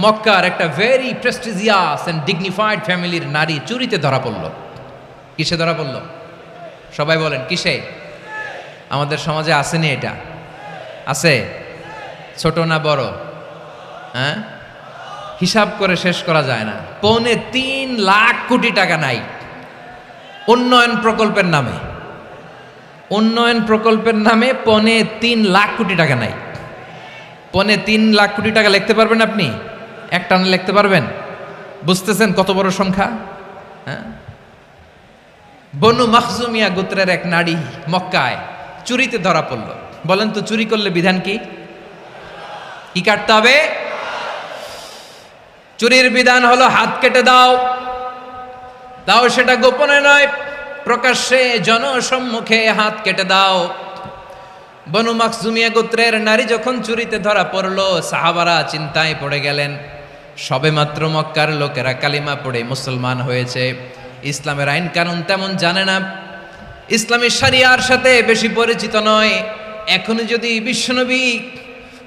মক্কার একটা very prestigious and dignified ফ্যামিলির নারী চুরিতে ধরা পড়ল। কিসে ধরা পড়ল? সবাই বলেন কিসে? আমাদের সমাজে আসেনি এটা? আছে? ছোট না বড়? হ্যাঁ, হিসাব করে শেষ করা যায় না। 3.25 লাখ কোটি টাকা নাই উন্নয়ন প্রকল্পের নামে। উন্নয়ন প্রকল্পের নামে 3.25 লাখ কোটি টাকা নাই। 3.25 লাখ কোটি টাকা লিখতে পারবেন আপনি? একটানা লিখতে পারবেন? বুঝতেছেন কত বড় সংখ্যা? হ্যাঁ, বনু মাখজুমিয়া গোত্রের এক নারী মক্কায় চুরিতে ধরা পড়ল। বলেন তো চুরি করলে বিধান কি? কি কাটতে হবে? চুরির বিধান হলো হাত কেটে দাও। তাও সেটা গোপনে নয়, প্রকাশ্যে জনসম্মুখে হাত কেটে দাও। বনু মাখজুমিয়া গোত্রের নারী যখন চুরিতে ধরা পড়লো, সাহাবারা চিন্তায় পড়ে গেলেন। সবেমাত্র মক্কার লোকেরা কালিমা পড়ে মুসলমান হয়েছে, ইসলামের আইন কানুন তেমন জানে না, ইসলামী শরিয়ার সাথে বেশি পরিচিত নয়। এখনই যদি বিশ্বনবী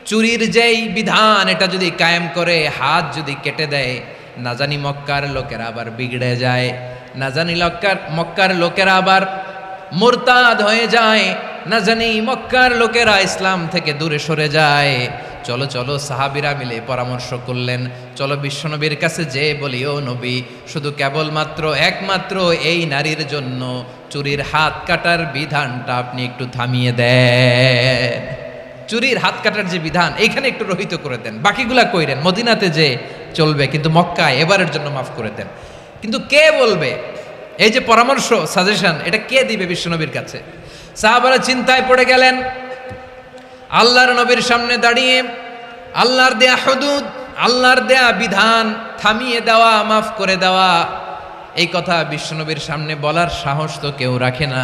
চুরির যেই বিধান এটা যদি কায়েম করে হাত যদি কেটে দেয়, না জানি মক্কার লোকেরা আবার বিগড়ে যায়, না জানি মক্কার লোকেরা আবার মুরতাদ হয়ে যায়, না জানি মক্কার লোকেরা ইসলাম থেকে দূরে সরে যায়। চলো চলো, সাহাবীরা মিলে পরামর্শ করলেন, চলো বিশ্বনবীর কাছে যে বলি, ও নবী, শুধু কেবলমাত্র একমাত্র এই নারীর জন্য চুরির হাত কাটার বিধানটা আপনি একটু থামিয়ে দেন। চুরির হাত কাটার যে বিধান এইখানে একটু রহিত করে দেন, বাকিগুলা কইরেন মদিনাতে যে চলবে, কিন্তু মক্কায় এবারের জন্য মাফ করে দেন। কিন্তু কে বলবে? এই যে পরামর্শ, সাজেশন, এটা কে দিবে বিশ্বনবীর কাছে? সাহাবারা চিন্তায় পড়ে গেলেন। আল্লাহর নবীর সামনে দাঁড়িয়ে আল্লাহর দেয়া হুদুদ, আল্লাহর দেয়া বিধান থামিয়ে দেওয়া, মাফ করে দেওয়া, এই কথা বিশ্বনবীর সামনে বলার সাহস তো কেউ রাখে না।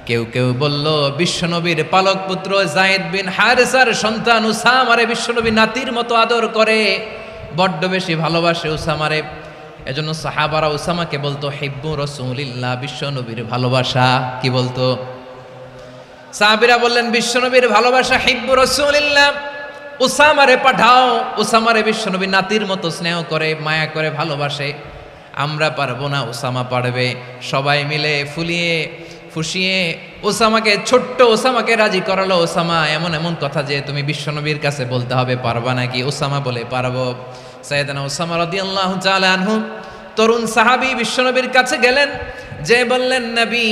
কেউ কেউ বলল, বিশ্বনবীর পালক পুত্র যায়েদ বিন হারেসার সন্তান উসামারে বিশ্বনবী নাতির মতো আদর করে, বড্ড বেশি ভালোবাসে উসামারে। এজন্য সাহাবারা উসামাকে বলতো হিব্বু রাসূলিল্লাহ, বিশ্বনবীর ভালোবাসা। কি বলতো? সাহাবীরা বললেন, বিশ্বনবীর ভালোবাসা হিব্বু রাসূলিল্লাহ, উসামারে পাঠাও। উসামারে বিশ্বনবী নাতির মতো স্নেহ করে, মায়া করে, ভালোবাসে। আমরা পারবো না, উসামা পারবে। সবাই মিলে ফুলিয়ে ফুসিয়ে ওসামাকে, ছোট্ট ওসামাকে রাজি করালো। ওসামা, এমন এমন কথা যে তুমি বিশ্বনবীর কাছে বলতে হবে, পারবা নাকি? ওসামা বলে, পারবো। সাইয়েদনা ওসামা রাদিয়াল্লাহু তাআলা আনহু তরুণ সাহাবী বিশ্বনবীর কাছে গেলেন, যে বললেন, নবী,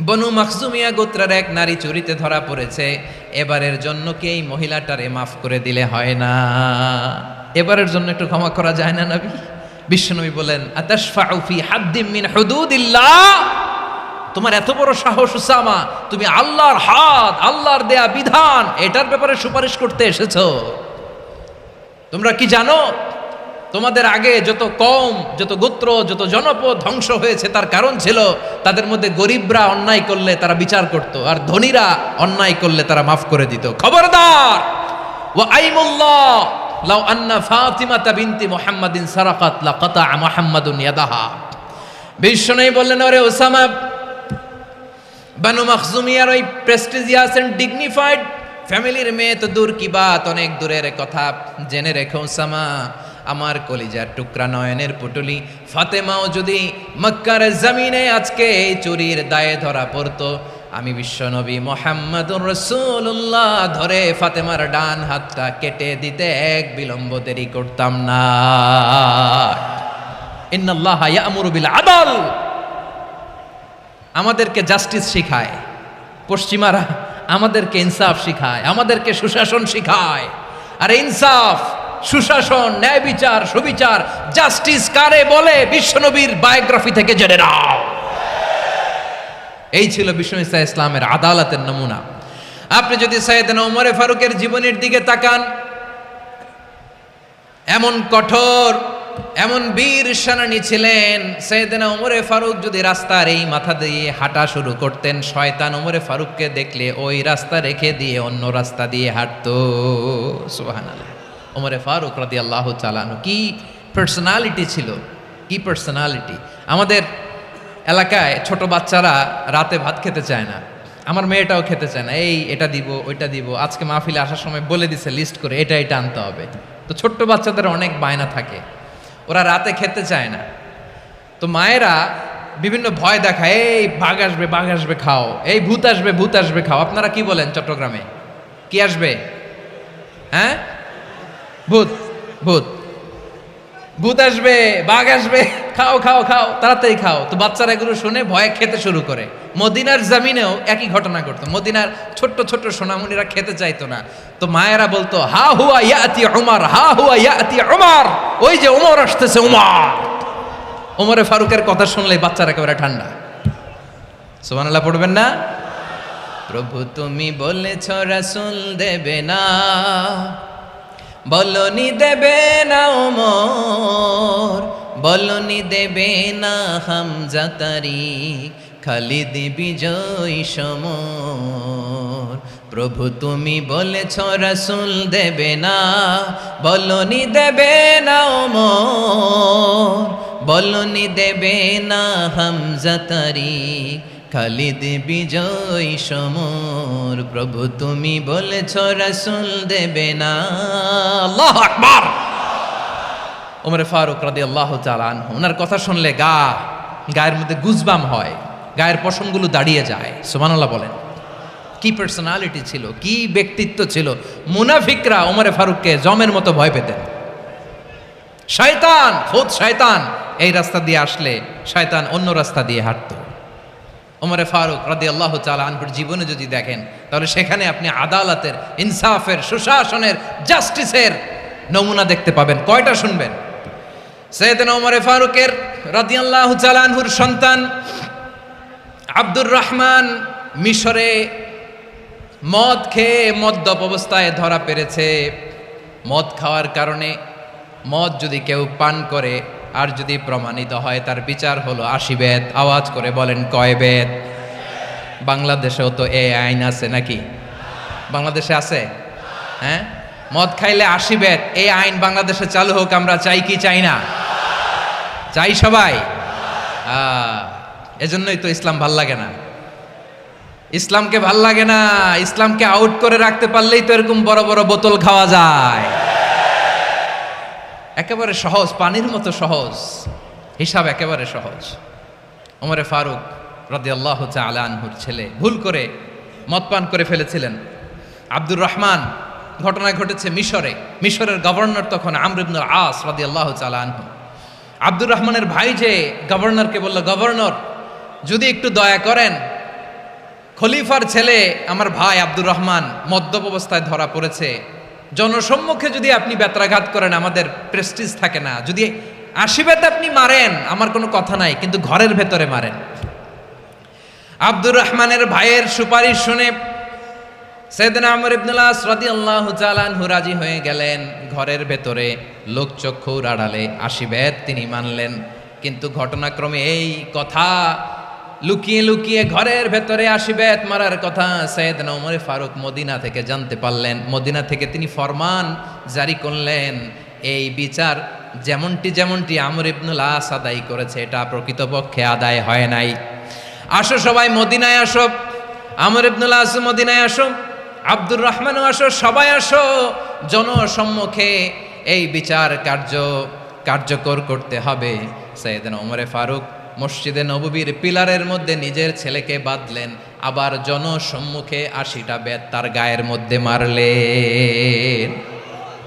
বনু মাখজুমিয়া গোত্রের এক নারী চুরিতে ধরা পড়েছে, এবারের জন্য কি এই মহিলাটারে মাফ করে দিলে হয় না? এবারের জন্য একটু ক্ষমা করা যায় না নবী? বিশ্বনবী বলেন, আতাশফাউ ফি হাদ্দিম মিন হুদুদিল্লাহ, তোমার এত বড় সাহস উসামা, তুমি আল্লাহর হাত, আল্লাহর দেয়া বিধান, এটার ব্যাপারে সুপারিশ করতে এসেছো? তোমরা কি জানো তোমাদের আগে যত কওম, যত গোত্র, যত জনপদ ধ্বংস হয়েছে তার কারণ ছিল তাদের মধ্যে গরিবরা অন্যায় করলে তারা বিচার করত, আর ধনীরা অন্যায় করলে তারা মাফ করে দিত। খবরদার! ওয়া আইমুল্লাহ লাউ আন্না ফাতিমাতা বিনতি মুহাম্মাদিন সারাকাত লাকাতা মুহাম্মাদুন ইয়াদাহা। বিশ্বনবী বললেন, ওরে ওসামা, বানু মাখজুমিয়ার ওই প্রেস্টিজিয়াস এন্ড ডিগনিফাইড ফ্যামিলির মেয়ে তো দূর কি বাত, অনেক দূরের কথা। জেনে রেখো ওসামা, আমার কলিজার টুকরা নয়নের পুটুলি ফাতেমাও যদি মক্কার জমিনে আজকে এই চুরির দায়ে ধরা পড়তো, আমি বিশ্বনবী মুহাম্মাদুর রাসূলুল্লাহ ধরে ফাতেমার ডান হাতটা কেটে দিতে এক বিলম্ব দেরি করতাম না। ইন্নাল্লাহা ইয়া'মুরু বিল আদল, আমাদেরকে জাস্টিস শিখায় পশ্চিমারা, আমাদেরকে ইনসাফ শিখায়, আমাদেরকে সুশাসন শিখায়। আর ইনসাফ, সুশাসন, ন্যায় বিচার, সুবিচার, জাস্টিস কারে বলে বিশ্বনবীর বায়োগ্রাফি থেকে জেনে নাও। এই ছিল বিশ্বনবী সাল্লাল্লাহু আলাইহি ইসলামের আদালতের নমুনা। আপনি যদি সাইয়েদনা ওমরে ফারুকের জীবনের দিকে তাকান, এমন কঠোর, এমন বীর সেনানী ছিলেন। সাইয়েদনা ওমরে ফারুক যদি রাস্তার এই মাথা দিয়ে হাঁটা শুরু করতেন, শয়তান ওমরে ফারুককে দেখলে ওই রাস্তা রেখে দিয়ে অন্য রাস্তা দিয়ে হাঁটতো। সুবহানাল্লাহ। ওমরে ফারুক রাদিয়াল্লাহু তাআলা আনহু কি পার্সোনালিটি ছিল, কি পার্সোনালিটি! আমাদের এলাকায় ছোট বাচ্চারা রাতে ভাত খেতে চায় না, আমার মেয়েটাও খেতে চায় না। এই এটা দিব, ওইটা দিব, আজকে মাহফিলে আসার সময় বলে দিছে লিস্ট করে, এটা এটা আনতে হবে। তো ছোট্ট বাচ্চাদের অনেক বায়না থাকে, ওরা রাতে খেতে চায় না। তো মায়েরা বিভিন্ন ভয় দেখায়, এই বাঘ আসবে খাও, এই ভূত আসবে খাও। আপনারা কি বলেন চট্টগ্রামে? কি আসবে? হ্যাঁ, ভূত ভূত ভূত আসবে, বাঘ আসবে, খাও খাও খাও, তাড়াতাড়ি খাও। তো বাচ্চারা এগুলো শুনে ভয়ে খেতে শুরু করে। মদিনার জামিনেও একই ঘটনা ঘটতো। মদিনার ছোট্ট ছোট্ট সোনামণিরা খেতে চাইতো না। তো মায়েরা বলতো, হা হুয়া ইয়াতি উমর, হা হুয়া ইয়াতি উমর, ওই যে ওমর আসতেছে, ওমর। ওমরে ফারুকের কথা শুনলে বাচ্চারা একেবারে ঠান্ডা। সুবহানাল্লাহ পড়বেন না? প্রভু তুমি বলেছ রাসূল দেবে না, বলনি দেবে না ওমর, বলনি দেবে না হামজা তারিক, খালিদ বিজয় সমর। প্রভু তুমি বলেছ রাসূল দেবে না, বলনি দেবে না ওমর, বলনি দেবে না হামজা তারিক, খালিদ বিজয় সমর। প্রভু তুমি বলেছ রাসূল দেবে না। আল্লাহু আকবার। ওমর ফারুক রাদিয়াল্লাহু তাআলা আনহু, ওনার কথা শুনলে গায়ের মধ্যে গুজবাম হয়, গায়ের পশমগুলো দাঁড়িয়ে যায়। সুবহানাল্লাহ বলেন। কি পার্সোনালিটি ছিল, কি ব্যক্তিত্ব ছিল। মুনাফিকরা ওমর ফারুককে জমের মতো ভয় পেতেন। শয়তান, খুদ শয়তান এই রাস্তা দিয়ে আসলে শয়তান অন্য রাস্তা দিয়ে হাঁটতো। ওমর ফারুক রাদিয়াল্লাহু তাআলা আনহুর জীবনে যদি দেখেন, তাহলে সেখানে আপনি আদালতের, ইনসাফের, সুশাসনের, জাস্টিসের নমুনা দেখতে পাবেন। কয়টা শুনবেন? সাইয়েদনা ওমর ফারুকের রাদিয়াল্লাহু তাআলা আনহুর সন্তান আব্দুর রহমান মিশরে মদ খেয়ে মদ্যপ অবস্থায় ধরা পড়েছে। মদ খাওয়ার কারণে, মদ যদি কেউ পান করে আর যদি প্রমাণিত হয়, তার বিচার হলো 80 বেত। আওয়াজ করে বলেন কয় বেত? বাংলাদেশেও তো এই আইন আছে নাকি? বাংলাদেশে আছে? হ্যাঁ, মদ খাইলে 80 বেত, এই আইন বাংলাদেশে চালু হোক। আমরা চাই কি চাই না? চাই সবাই। এজন্যই তো ইসলাম ভাল লাগে না। ইসলামকে ভাল লাগে না। ইসলামকে আউট করে রাখতে পারলেই তো এরকম বড় বড় বোতল খাওয়া যায়। একেবারে সহজ, পানির মতো সহজ, হিসাব একেবারে সহজ। ওমর ফারুক রাদিয়াল্লাহু তাআলা আনহুর ছেলে ভুল করে মদ পান করে ফেলেছিলেন। আব্দুর রহমান, ঘটনা ঘটেছে মিশরে। মিশরের গভর্নর তখন আমর ইবনুল আস রাদিয়াল্লাহু তাআলা আনহু। আব্দুর রহমানের ভাই যে গভর্নরকে বলল, গভর্নর যদি একটু দয়া করেন, খলিফার ছেলে আমার ভাই আব্দুর রহমান মদ্যপ অবস্থায় ধরা পড়েছে, জনসম্মুখে যদি আপনি বেত্রাঘাত করেন আমাদের প্রেস্টিজ থাকে না, যদি 80 বেত আপনি মারেন আমার কোনো কথা নাই, কিন্তু ঘরের ভেতরে মারেন। আব্দুর রহমানের ভাইয়ের সুপারিশ শুনে সাইয়েদনা আমর ইবনুল আস রাদিয়াল্লাহু তাআলা আনহু রাজি হয়ে গেলেন। ঘরের ভেতরে লোকচক্ষুর আড়ালে 80 বেত তিনি মানলেন। কিন্তু ঘটনাক্রমে এই কথা লুকিয়ে লুকিয়ে ঘরের ভেতরে 80 বেত মারার কথা সাইয়েদনা ওমর ফারুক মদিনা থেকে জানতে পারলেন। মদিনা থেকে তিনি ফরমান জারি করলেন, এই বিচার যেমনটি আমর ইবনুল আস আদায় করেছে, এটা প্রকৃতপক্ষে আদায় হয় নাই। আসো সবাই মদিনায় আসো, আমর ইবনুল আস মদিনায় আসো, আব্দুর রহমানও আসো, সবাই আসো, জনসম্মুখে এই বিচার কার্যকর করতে হবে। সাইয়েদনা ওমর ফারুক মসজিদে নববীর পিলারের মধ্যে নিজের ছেলেকে বাঁধলেন, আবার জনসম্মুখে 80টা বেত তার গায়ের মধ্যে মারলেন।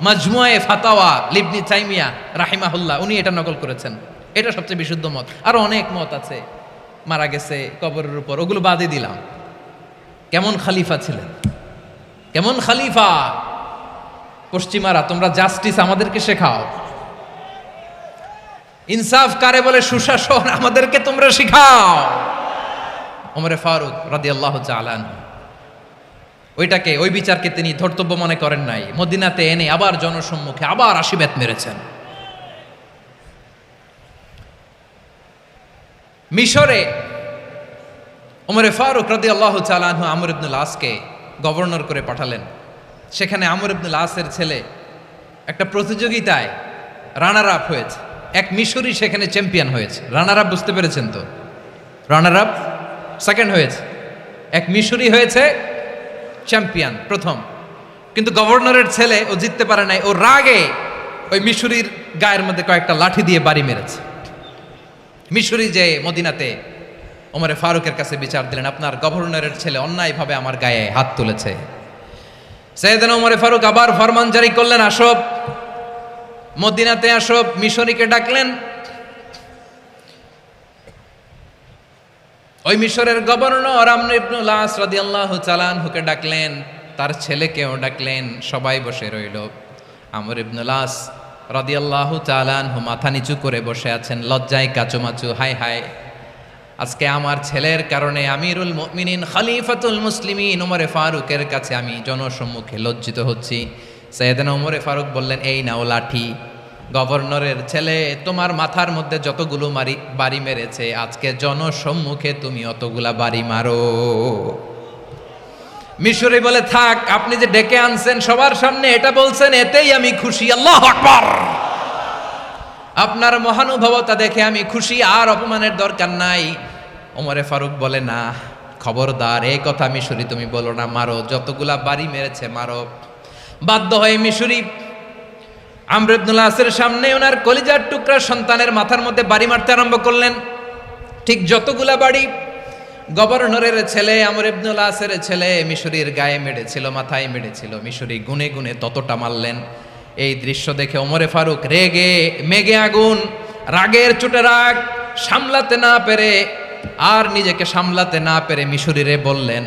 মাজমুয়ে ফাতাওয়া ইবনে তাইমিয়া রাহিমাহুল্লাহ উনি এটা নকল করেছেন। এটা সবচেয়ে বিশুদ্ধ মত। আরো অনেক মত আছে, মারা গেছে কবরের উপর, ওগুলো বাদই দিলাম। কেমন খলিফা ছিলেন, কেমন খলিফা! পশ্চিমারা তোমরা জাস্টিস আমাদেরকে শেখাও, ইনসাফ কারে বলে, সুশাসন আমাদেরকে তোমরা শিখাও। ওমর ফারুক রাদিয়াল্লাহু তাআলা আনহু ওই বিচারকে তিনি ধর্তব্য মনে করেন নাই। মদিনাতে এনে আবার জনসম্মুখে আবার 80 বেত মেরেছেন। মিশরে ওমর ফারুক রাদিয়াল্লাহু তাআলা আনহু আমর ইবনুল আসকে গভর্নর করে পাঠালেন। সেখানে আমর ইবনুল আসের ছেলে একটা প্রতিযোগিতায় রানার আপ হয়েছে। এক মিশরি সেখানে চ্যাম্পিয়ন হয়েছে। রানার আপ বুঝতে পেরেছেন তো? রানার আপ সেকেন্ড হয়েছে, এক মিশরি হয়েছে চ্যাম্পিয়ন প্রথম। কিন্তু গভর্নরের ছেলে ও জিততে পারে নাই। ও রাগে ওই মিশরীর গায়ের মধ্যে কয়েকটা লাঠি দিয়ে বাড়ি মেরেছে। মিশরী যে মদিনাতে ওমরে ফারুকের কাছে বিচার দিলেন, আপনার গভর্নরের ছেলে অন্যায়ভাবে আমার গায়ে হাত তুলেছে। সাইয়েদনা ওমরে ফারুক আবার ফরমান জারি করলেন, আসো মদিনাতে আসো। মিশরীকে ডাকলেন। ওই মিশরের গভর্নর আমর ইবনুল আস রাদিয়াল্লাহু তাআলা আনহুকে ডাকলেন, তার ছেলেকেও ডাকলেন, সবাই বসে রইল। আমর ইবনুল আস রাদিয়াল্লাহু তাআলা আনহু মাথা নিচু করে বসে আছেন, লজ্জায় কাচুমাচু। হায় হায়, আজকে আমার ছেলের কারণে আমিরুল মুমিনিন খলিফাতুল মুসলিমিন ওমরে ফারুকের কাছে আমি জনসম্মুখে লজ্জিত হচ্ছি। সাইয়েদনা ওমরে ফারুক বললেন, এই নাও লাঠি, গভর্নরের ছেলে তোমার মাথার মধ্যে যতগুলো বাড়ি মেরেছে, আজকে জনসম্মুখে তুমি অতগুলা বাড়ি মারো। মিশরী বলে, থাক, আপনি যে ডেকে আনছেন সবার সামনে এটা বলছেন, এতেই আমি খুশি। আল্লাহু আকবার। আপনার মহানুভবতা দেখে আমি খুশি, আর অপমানের দরকার নাই। ওমরে ফারুক বলে, না, খবরদার, এই কথা মিশরী তুমি বলো না, মারো, যতগুলা বাড়ি মেরেছে মারো। বাধ্য হয়ে মিশরী আমর ইবনুল আসের সামনে ওনার কলিজার টুকরা সন্তানের মাথার মধ্যে বাড়ি মারতে আরম্ভ করলেন। ঠিক যতগুলা বাড়ি গভর্নরের ছেলে আমর ইবনুল আসের ছেলে মিশরীর গায়ে মেরেছিল, মাথায় মেরেছিল, মিশরী গুনে গুনে ততটা মারলেন। এই দৃশ্য দেখে ওমরে ফারুক রেগে মেগে আগুন, রাগের চোটে রাগ সামলাতে না পেরে, আর নিজেকে সামলাতে না পেরে মিশরীরে বললেন,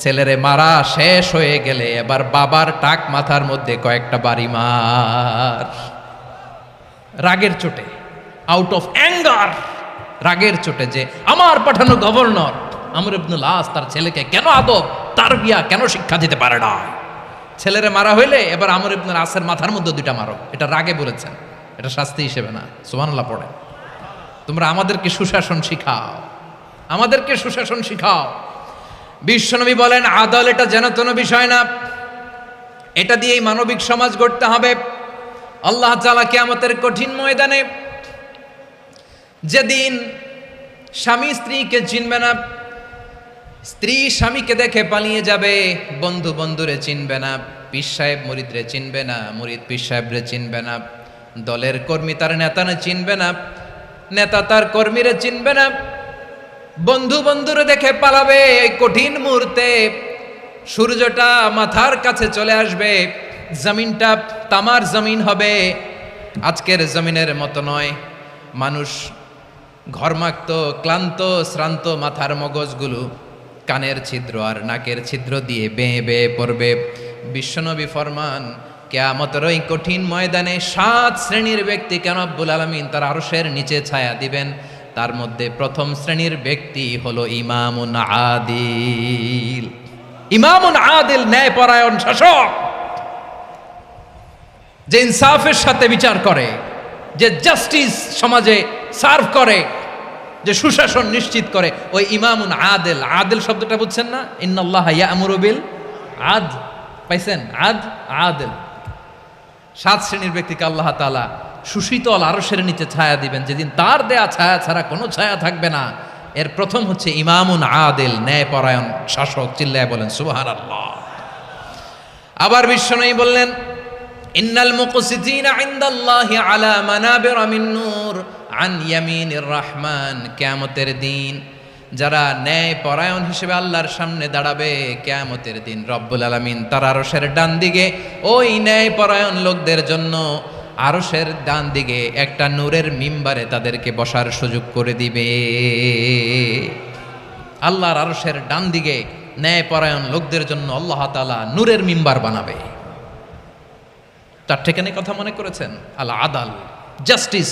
ছেলেরে মারা শেষ হয়ে গেলে এবার বাবার টাক মাথার মধ্যে কয়েকটা বাড়ি মার। রাগের চোটে, আউট অফ অ্যাঙ্গার, রাগের চোটে, যে আমার পাঠানো গভর্নর আমর ইবনুল আস তার ছেলেকে কেন আদব তারবিয়া কেন শিক্ষা দিতে পারে না। ছেলেরে মারা হইলে এবার আমর ইবনুল আসের মাথার মধ্যে দুইটা মারো। এটা রাগে বলেছেন, এটা শাস্তি হিসেবে না। সুবহানাল্লাহ পড়ে। তোমরা আমাদেরকে সুশাসন শিখাও, আমাদেরকে সুশাসন শিখাও। বিশ্বনবী বলেন, আদল এটা যেন কোনো বিষয় না, এটা দিয়েই মানবিক সমাজ গড়তে হবে। আল্লাহ তাআলা কিয়ামতের কঠিন ময়দানে, যেদিন স্বামী স্ত্রীকে চিনবে না, স্ত্রী স্বামীকে দেখে পালিয়ে যাবে, বন্ধু বন্ধুরে চিনবে না, পীর সাহেব মুরিদরে চিনবে না, মুরিদ পীর সাহেবরে চিনবে না, দলের কর্মী তার নেতারে চিনবে না, নেতা তার কর্মীরে চিনবে না, বন্ধু বন্ধুরে দেখে পালাবে। এই কঠিন মুহূর্তে সূর্যটা মাথার কাছে চলে আসবে, জমিনটা তামার জমিন হবে, আজকের জমিনের মতো নয়। মানুষ ঘর্মাক্ত, ক্লান্ত, শ্রান্ত মাথার মগজগুলো কানের ছিদ্র আর নাকের ছিদ্র দিয়ে বেয়ে বেয়ে পড়বে। বিশ্বনবী ফরমান, কিয়ামতের ওই কঠিন ময়দানে 7 শ্রেণীর ব্যক্তিকে রব্বুল আলামিন তার আরশের নিচে ছায়া দিবেন। তার মধ্যে প্রথম শ্রেণীর ব্যক্তি হলো ইমামুন আদিল। ইমামুন আদিল, ন্যায়পরায়ণ শাসক, যে ইনসাফের সাথে বিচার করে, যে জাস্টিস সমাজে সার্ভ করে, যে সুশাসন নিশ্চিত করে, ওই ইমামুন আদিল। আদিল শব্দটা বুঝছেন না? ইন্নাল্লাহা ইয়া'মুরু বিল আদল, পাইছেন? আদিল। 7 শ্রেণীর ব্যক্তিকে আল্লাহ তাআলা সুশীতল আরশের নিচে ছায়া দিবেন, যেদিন তার দেয়া ছায়া ছাড়া কোনো ছায়া থাকবে না। এর প্রথম হচ্ছে ইমামুন আদিল, ন্যায়পরায়ণ শাসক। চিল্লায় বলেন সুবহানাল্লাহ। আবার বিশ্বনবী বললেন, ইন্নাল মুকসিতিনা ইনদাল্লাহি আলা মানাবিরা মিন নূর আন ইয়ামিনির রহমান। কিয়ামতের দিন যারা ন্যায়পরায়ণ হিসেবে আল্লাহর সামনে দাঁড়াবে, কিয়ামতের দিন রব্বুল আলামিন তার আরশের ডান দিকে ওই ন্যায়পরায়ণ লোকদের জন্য আরশের ডান দিকে একটা নূরের মিম্বারে তাদেরকে বসার সুযোগ করে দিবে। আল্লাহর আরশের ডান দিকে ন্যায়পরায়ণ লোকদের জন্য আল্লাহ তাআলা নূরের মিম্বার বানাবে। তার ঠিকানে কথা মনে করেছেন? আল আদাল, জাস্টিস।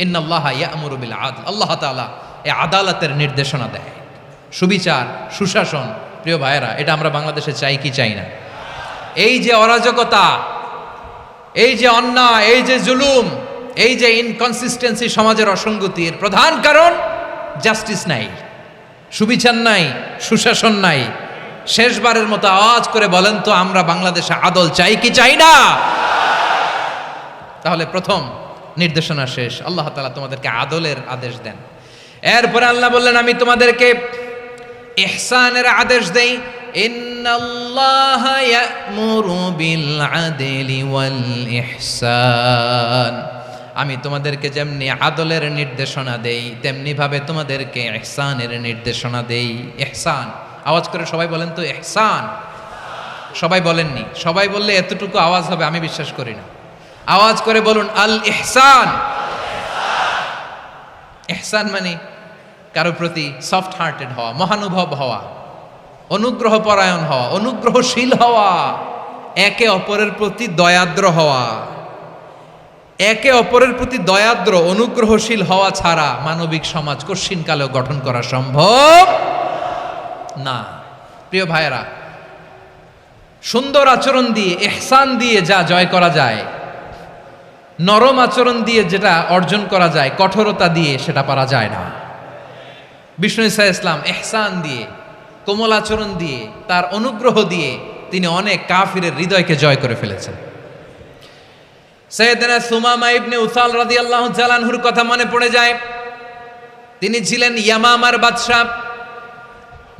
ইন্নাল্লাহা ইয়া'মুরু বিল আদল। আল্লাহ তাআলা এই আদালতের নির্দেশনা দেয়, সুবিচার, সুশাসন। প্রিয় ভাইয়েরা, এটা আমরা বাংলাদেশে চাই কি চাই না? এই যে অরাজকতা, এই যে অন্যায়, এই যে জুলুম, এই যে ইনকনসিস্টেন্সি সমাজের অসঙ্গতির প্রধান কারণ জাস্টিস নাই, সুবিচার নাই, সুশাসন নাই। শেষবারের মতো আওয়াজ করে বলেন তো, আমরা বাংলাদেশে আদল চাই কি চাই না? তাহলে প্রথম নির্দেশনা শেষ। আল্লাহ তাআলা তোমাদেরকে আদলের আদেশ দেন। এরপরে আল্লাহ বললেন, আমি তোমাদেরকে ইহসানের আদেশ দেই, ইন্নাল্লাহা ইয়া'মুরু বিল আদলি ওয়াল ইহসান, আমি তোমাদেরকে যেমনি আদলের নির্দেশনা দেই তেমনি ভাবে তোমাদেরকে ইহসানের নির্দেশনা দেই। ইহসান, আওয়াজ করে সবাই বলেন তো ইহসান। সবাই বলেননি, সবাই বললে এতটুকু আওয়াজ হবে আমি বিশ্বাস করি না। আওয়াজ করে বলুন আল ইহসান। ইহসান মানে কারো প্রতি সফট হার্টেড হওয়া, মহানুভব হওয়া, অনুগ্রহ পরায়ণ হওয়া, অনুগ্রহশীল হওয়া, একে অপরের প্রতি দয়াদ্র হওয়া। একে অপরের প্রতি দয়াদ্র অনুগ্রহশীল হওয়া ছাড়া মানবিক সমাজ কশিনকালেও গঠন করা সম্ভব না। প্রিয় ভাইয়েরা, সুন্দর আচরণ দিয়ে, ইহসান দিয়ে যা জয় করা যায়, নরম আচরণ দিয়ে যেটা অর্জন করা যায়, কঠোরতা দিয়ে সেটা পারা যায় না। বিষ্ণু ঈসা ইসলাম ইহসান দিয়ে, কোমল আচরণ দিয়ে, তার অনুগ্রহ দিয়ে তিনি অনেক কাফিরের হৃদয়কে জয় করে ফেলেছেন। সাইয়েদনা সুমামা ইবনে উসাল রাদিয়াল্লাহু তাআলা আনহুর কথা মনে পড়ে যায়। তিনি ছিলেন ইয়ামামার বাদশা।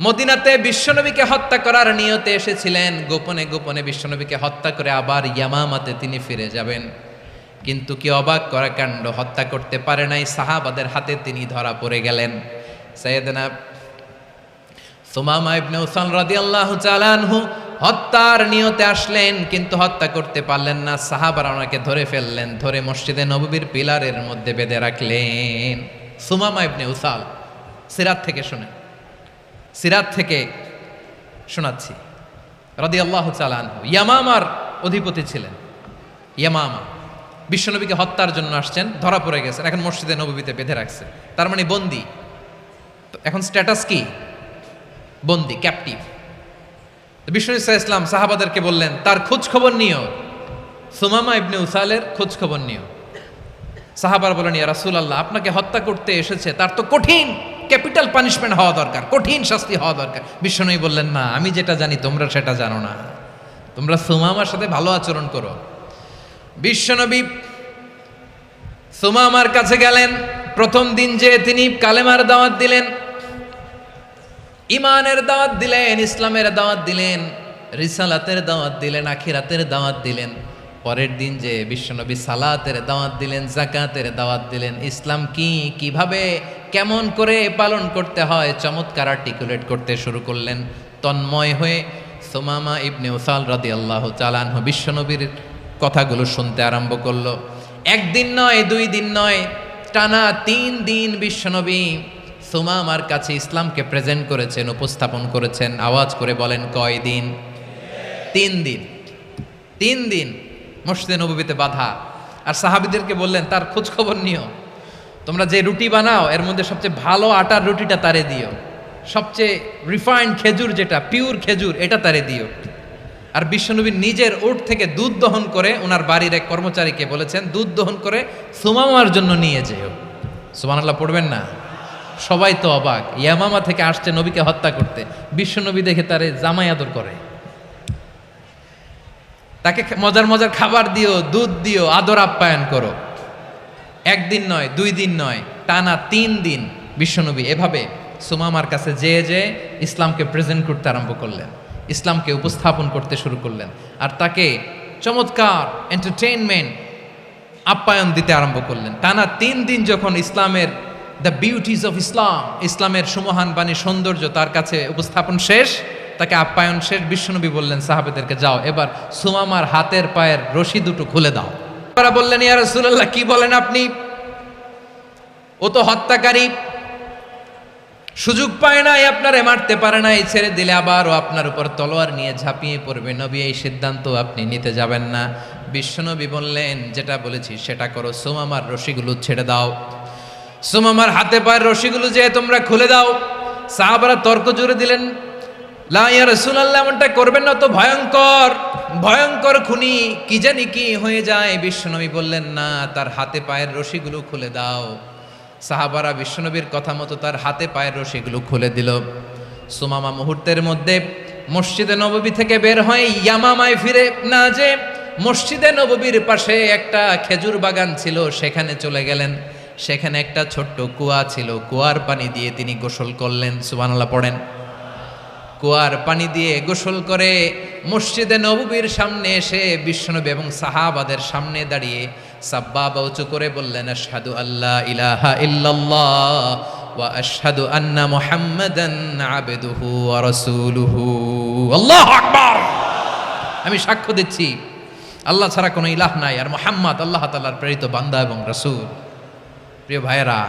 মদিনাতে বিশ্বনবীকে হত্যা করার নিয়তে এসেছিলেন। গোপনে গোপনে বিশ্বনবীকে হত্যা করে আবার ইয়ামামাতে তিনি ফিরে যাবেন। কিন্তু কি অবাক করা কাণ্ড, হত্যা করতে পারে নাই, সাহাবাদের হাতে তিনি ধরা পড়ে গেলেন। সাইয়েদনা সুমামা ইবনে উসাল রাদিয়াল্লাহু তাআলা আনহু হত্যার নিয়তে আসলেন, কিন্তু হত্যা করতে পারলেন না। সাহাবারা ওনাকে ধরে ফেললেন, ধরে মসজিদে নববীর পিলারের মধ্যে বেঁধে রাখলেন। সুমামা ইবনে উসাল, সিরাত থেকে শুনেন, সিরাত থেকে শোনাচ্ছি। রাদিয়াল্লাহু তাআলা আনহু ইয়ামামার অধিপতি ছিলেন। ইয়ামামা বিশ্বনবীকে হত্যার জন্য আসছেন, ধরা পড়ে গেছেন, এখন মসজিদে নববীতে বেঁধে রাখছে, তার মানে বন্দী। এখন স্ট্যাটাস কি? বন্দী, ক্যাপটিভ। বিষ্ণু ঈসা ইসলাম সাহাবাদেরকে বললেন তার খোঁজ খবর নিও, সুমামা ইবনে উসালের খোঁজ খবর নিও। সাহাবার বলেন ইয়া রাসূলুল্লাহ, আপনাকে হত্যা করতে এসেছে, তার তো কঠিন ক্যাপিটাল পানিশমেন্ট হওয়া দরকার, কঠিন শাস্তি হওয়া দরকার। বিশ্বনবী বললেন না, আমি যেটা জানি তোমরা সেটা জানো না, তোমরা সুমামার সাথে ভালো আচরণ করো। বিশ্বনবী সুমামার কাছে গেলেন। প্রথম দিন যে তিনি কালেমার দাওয়াত দিলেন, ইমানের দাওয়াত দিলেন, ইসলামের দাওয়াত দিলেন, রিসালাতের দাওয়াত দিলেন, আখিরাতের দাওয়াত দিলেন। পরের দিন যে বিশ্বনবী সালাতের দাওয়াত দিলেন, যাকাতের দাওয়াত দিলেন, ইসলাম কি, কিভাবে, কেমন করে পালন করতে হয় চমৎকার আর্টিকুলেট করতে শুরু করলেন। তন্ময় হয়ে সুমামা ইবনে উসাল রাদিয়াল্লাহু তাআলা আনহু বিশ্বনবীর কথাগুলো শুনতে আরম্ভ করলো। একদিন নয়, দুই দিন নয়, টানা 3 দিন বিশ্বনবী সুমামার কাছে ইসলামকে প্রেজেন্ট করেছেন, উপস্থাপন করেছেন। আওয়াজ করে বলেন কয় দিন? 3 দিন। 3 দিন মসজিদে নববীতে বাঁধা। আর সাহাবীদেরকে বললেন তার খোঁজ খবর নিও, তোমরা যে রুটি বানাও এর মধ্যে সবচেয়ে ভালো আটার রুটিটা তারে দিও, সবচেয়ে রিফাইন্ড খেজুর, যেটা পিওর খেজুর, এটা তারে দিও। আর বিশ্বনবী নিজের উট থেকে দুধ দহন করে ওনার বাড়ির এক কর্মচারীকে বলেছেন দুধ দহন করে সুমামার জন্য নিয়ে যেও। সুবহানাল্লাহ পড়বেন না? সবাই তো অবাক, ইয়ামামা থেকে আসছে নবীকে হত্যা করতে, বিশ্বনবী দেখে তারে জামাই আদর করে, তাকে মজার মজার খাবার দিও, দুধ দিও, আদর আপ্যায়ন করো। একদিন নয়, 2 দিন নয়, টানা 3 দিন বিশ্বনবী এভাবে সুমামার কাছে যেয়ে ইসলামকে প্রেজেন্ট করতে আরম্ভ করলেন, ইসলামকে উপস্থাপন করতে শুরু করলেন। আর তাকে চমৎকার এন্টারটেইনমেন্ট, আপ্যায়ন দিতে আরম্ভ করলেন। টানা 3 দিন যখন ইসলামের দ্য বিউটিজ অফ ইসলাম, ইসলামের সুমহান বাণী, সৌন্দর্য তার কাছে উপস্থাপন শেষ, তাকে আপ্যায়ন শেষ, বিশ্বনবী বললেন সাহাবেদেরকে যাও এবার সুমামার হাতের পায়ের রশি দুটো খুলে দাও। তারা বললেন ইয়া রাসূলুল্লাহ, কি বলেন আপনি? ও তো হত্যাকারী, সুযোগ পায় নাই, আপনারে মারতে পারে নাই, ছেড়ে দিলে আবার ও আপনার উপর তলোয়ার নিয়ে ঝাঁপিয়ে পড়বে। নবী এই সিদ্ধান্ত আপনি নিতে যাবেন না। বিশ্বনবী বললেন যেটা বলেছি সেটা করো, সুমামার রশিগুলো ছেড়ে দাও, সুমামার হাতে পায়ের রশিগুলো যে তোমরা খুলে দাও। সাহাবারা তর্ক জুড়ে দিলেন, লা ইয়া রাসূলুল্লাহ, এমনটা করবেন না, তো ভয়ঙ্কর ভয়ঙ্কর খুনি, কি জানি কি হয়ে যায়। বিশ্বনবী বললেন না, তার হাতে পায়ের রশিগুলো খুলে দাও। সাহাবারা বিশ্বনবীর কথা মতো তার হাতে পায়ের রশিগুলো খুলে দিল। সুমামা মুহূর্তের মধ্যে মসজিদে নববী থেকে বের হয়ে ইয়ামামায় ফিরে না যে মসজিদে নববীর পাশে একটা খেজুর বাগান ছিল, সেখানে চলে গেলেন। সেখানে একটা ছোট্ট কুয়া ছিল, কুয়ার পানি দিয়ে তিনি গোসল করলেন। সুবহানাল্লাহ পড়েন। কুয়ার পানি দিয়ে গোসল করে মসজিদে নববীর সামনে এসে বিশ্বনবী এবং সাহাবাদের সামনে দাঁড়িয়ে সাব্বাবা উঁচু করে বললেন, আশহাদু আল্লা ইলাহা ইল্লাল্লাহ ওয়া আশহাদু আন্না মুহাম্মাদান আবদুহু ওয়া রাসূলুহু। আল্লাহু আকবার। আমি সাক্ষ্য দিচ্ছি আল্লাহ ছাড়া কোনো ইলাহ নাই, আর মুহাম্মদ আল্লাহ তাআলার প্রেরিত বান্দা এবং রাসূল। প্রিয় ভাইয়েরা,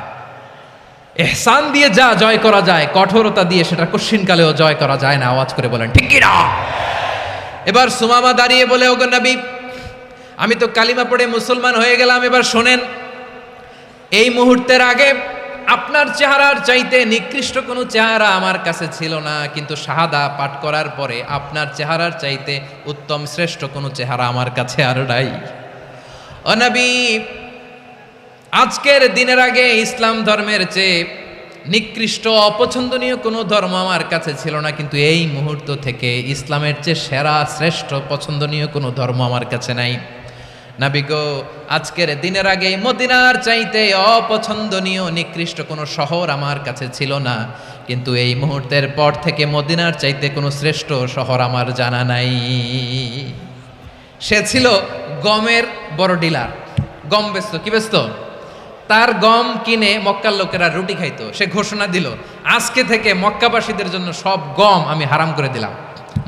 ইহসান দিয়ে যা জয় করা যায়, কঠোরতা দিয়ে সেটা কঠিনকালেও জয় করা যায় না। আওয়াজ করে বলেন ঠিক কি না? এবার সুমামা দাঁড়িয়ে বলে, ওগো নবী, আমি তো কালিমা পড়ে মুসলমান হয়ে গেলাম, এবার শোনেন, এই মুহূর্তের আগে আপনার চেহারার চাইতে নিকৃষ্ট কোনো চেহারা আমার কাছে ছিল না, কিন্তু শাহাদা পাঠ করার পরে আপনার চেহারার চাইতে উত্তম শ্রেষ্ঠ কোনো চেহারা আমার কাছে আর নাই। ও নবী, আজকের দিনের আগে ইসলাম ধর্মের চেয়ে নিকৃষ্ট অপছন্দনীয় কোনো ধর্ম আমার কাছে ছিল না, কিন্তু এই মুহূর্ত থেকে ইসলামের চেয়ে সেরা শ্রেষ্ঠ পছন্দনীয় কোনো ধর্ম আমার কাছে নাই। নবী গো, আজকের দিনের আগে মদিনার চাইতে অপছন্দনীয় নিকৃষ্ট কোনো শহর আমার কাছে ছিল না, কিন্তু এই মুহূর্তের পর থেকে মদিনার চাইতে কোনো শ্রেষ্ঠ শহর আমার জানা নাই। সে ছিল গমের বড় ডিলার, গম বেচতো। কি বেচতো? তার গম কিনে মক্কার লোকেরা রুটি খাইতো। সে ঘোষণা দিল, আজকে থেকে মক্কাবাসীদের জন্য সব গম আমি হারাম করে দিলাম,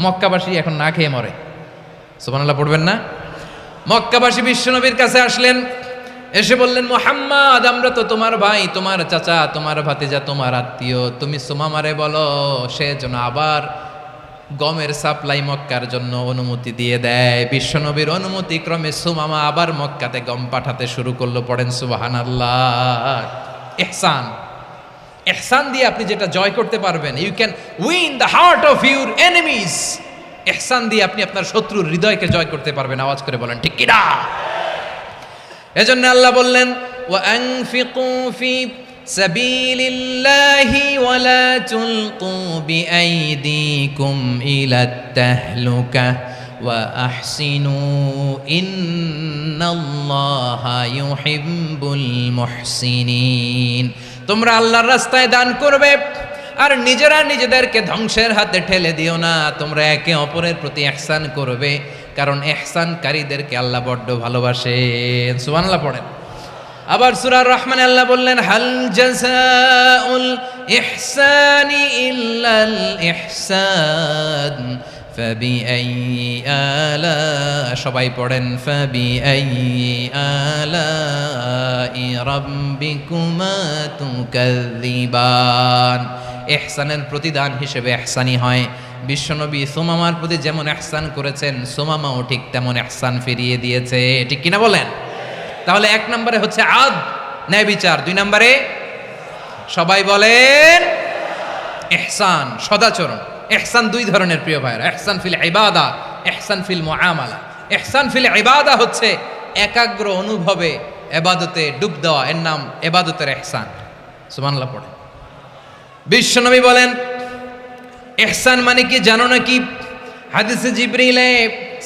মক্কাবাসী এখন না খেয়ে মরে। সুবহানাল্লাহ পড়বেন না? মক্কাবাসী বিশ্বনবীর কাছে আসলেন, এসে বললেন, মুহাম্মদ, আমরা তো তোমার ভাই, তোমার চাচা, তোমার ভাতিজা, তোমার আত্মীয়, তুমি সুমামারে বলো সে যেন আবার গমের সাপ্লাই মক্কার জন্য অনুমতি দিয়ে দেয়। বিশ্বনবীর অনুমতি ক্রমে সুমামা আবার মক্কাতে গম পাঠাতে শুরু করলো। পড়েন সুবহানাল্লাহ। ইহসান, ইহসান দিয়ে আপনি যেটা জয় করতে পারবেন, you can win the heart of your enemies. ইহসান দিয়ে আপনি আপনার শত্রুর হৃদয়কে জয় করতে পারবেন। আওয়াজ করে বলেন ঠিক কি না? এজন্য আল্লাহ বললেন, ওয়া আনফিকু ফি সাবিলিল্লাহি ওয়া লা তুলকু বিআইদিকুম ইলাত তাহলুকা ওয়া আহসিনু ইন্নাল্লাহা ইউহিব্বুল মুহসিনিন। তোমরা আল্লাহর রাস্তায় দান করবে আর নিজেরা নিজেদেরকে ধ্বংসের হাতে ঠেলে দিও না। তোমরা একে অপরের প্রতি ইহসান করবে, কারণ ইহসানকারীদেরকে আল্লাহ বড্ড ভালোবাসেন। সুবহানাল্লাহ পড়েন। আবার সূরা রহমানে আল্লাহ বললেন, হাল জাযাউল ইহসানি ইল্লাল ইহসান ফাবিআইয়ি আলা, সবাই পড়েন, ফাবিআইয়ি আলাই রাব্বিকুমা তুকাযযিবান। ইহসানের প্রতিদান হিসেবে ইহসানি হয়। বিশ্বনবী সুমামার প্রতি যেমন ইহসান করেছেন, সুমামাও ঠিক তেমন ইহসান ফিরিয়ে দিয়েছে। ঠিক কিনা বলেন? তাহলে এক নম্বরে হচ্ছে আদ, ন্যায় বিচার। দুই নম্বরে সবাই বলেন ইহসান, সদাচরণ। ইহসান দুই ধরনের প্রিয় ভাইরা, ইহসান ফিল ইবাদা, ইহসান ফিল মুআমালা। ইহসান ফিল ইবাদা হচ্ছে একাগ্র অনুভবে ইবাদতে ডুব দেওয়া, এর নাম ইবাদতের ইহসান। সুবহানাল্লাহ পড়ে। বিশ্বনবী বলেন, ইহসান মানে কি জানো নাকি? হাদিসে জিবরিলে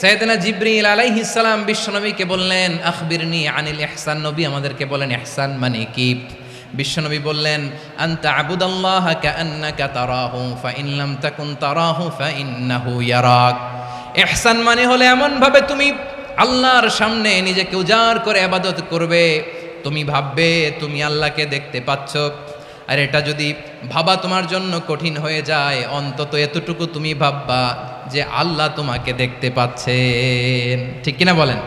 সাইয়েদনা জিবরিল আলাইহিস সালাম বিশ্বনবীকে বললেন, আখবিরনি আনিল ইহসান। নবী আমাদেরকে বলেন ইহসান মানে কি? বিশ্বনবী বললেন, আনতা আবুদাল্লাহা কাআন্নাকা তারাহু ফাইন লাম তাকুন তারাহু ফাইন্নাহু ইয়ারাক। ইহসান মানে হলো এমন ভাবে তুমি আল্লাহর সামনে নিজেকে উজাড় করে ইবাদত করবে, তুমি ভাববে তুমি আল্লাহকে দেখতে পাচ্ছ। আর এটা যদি ভাবা তোমার জন্য কঠিন হয়ে যায়, অন্তত এতটুকু তুমি ভাববা যে আল্লাহ তোমাকে দেখতে পাচ্ছেন। ঠিক কিনা বলেন?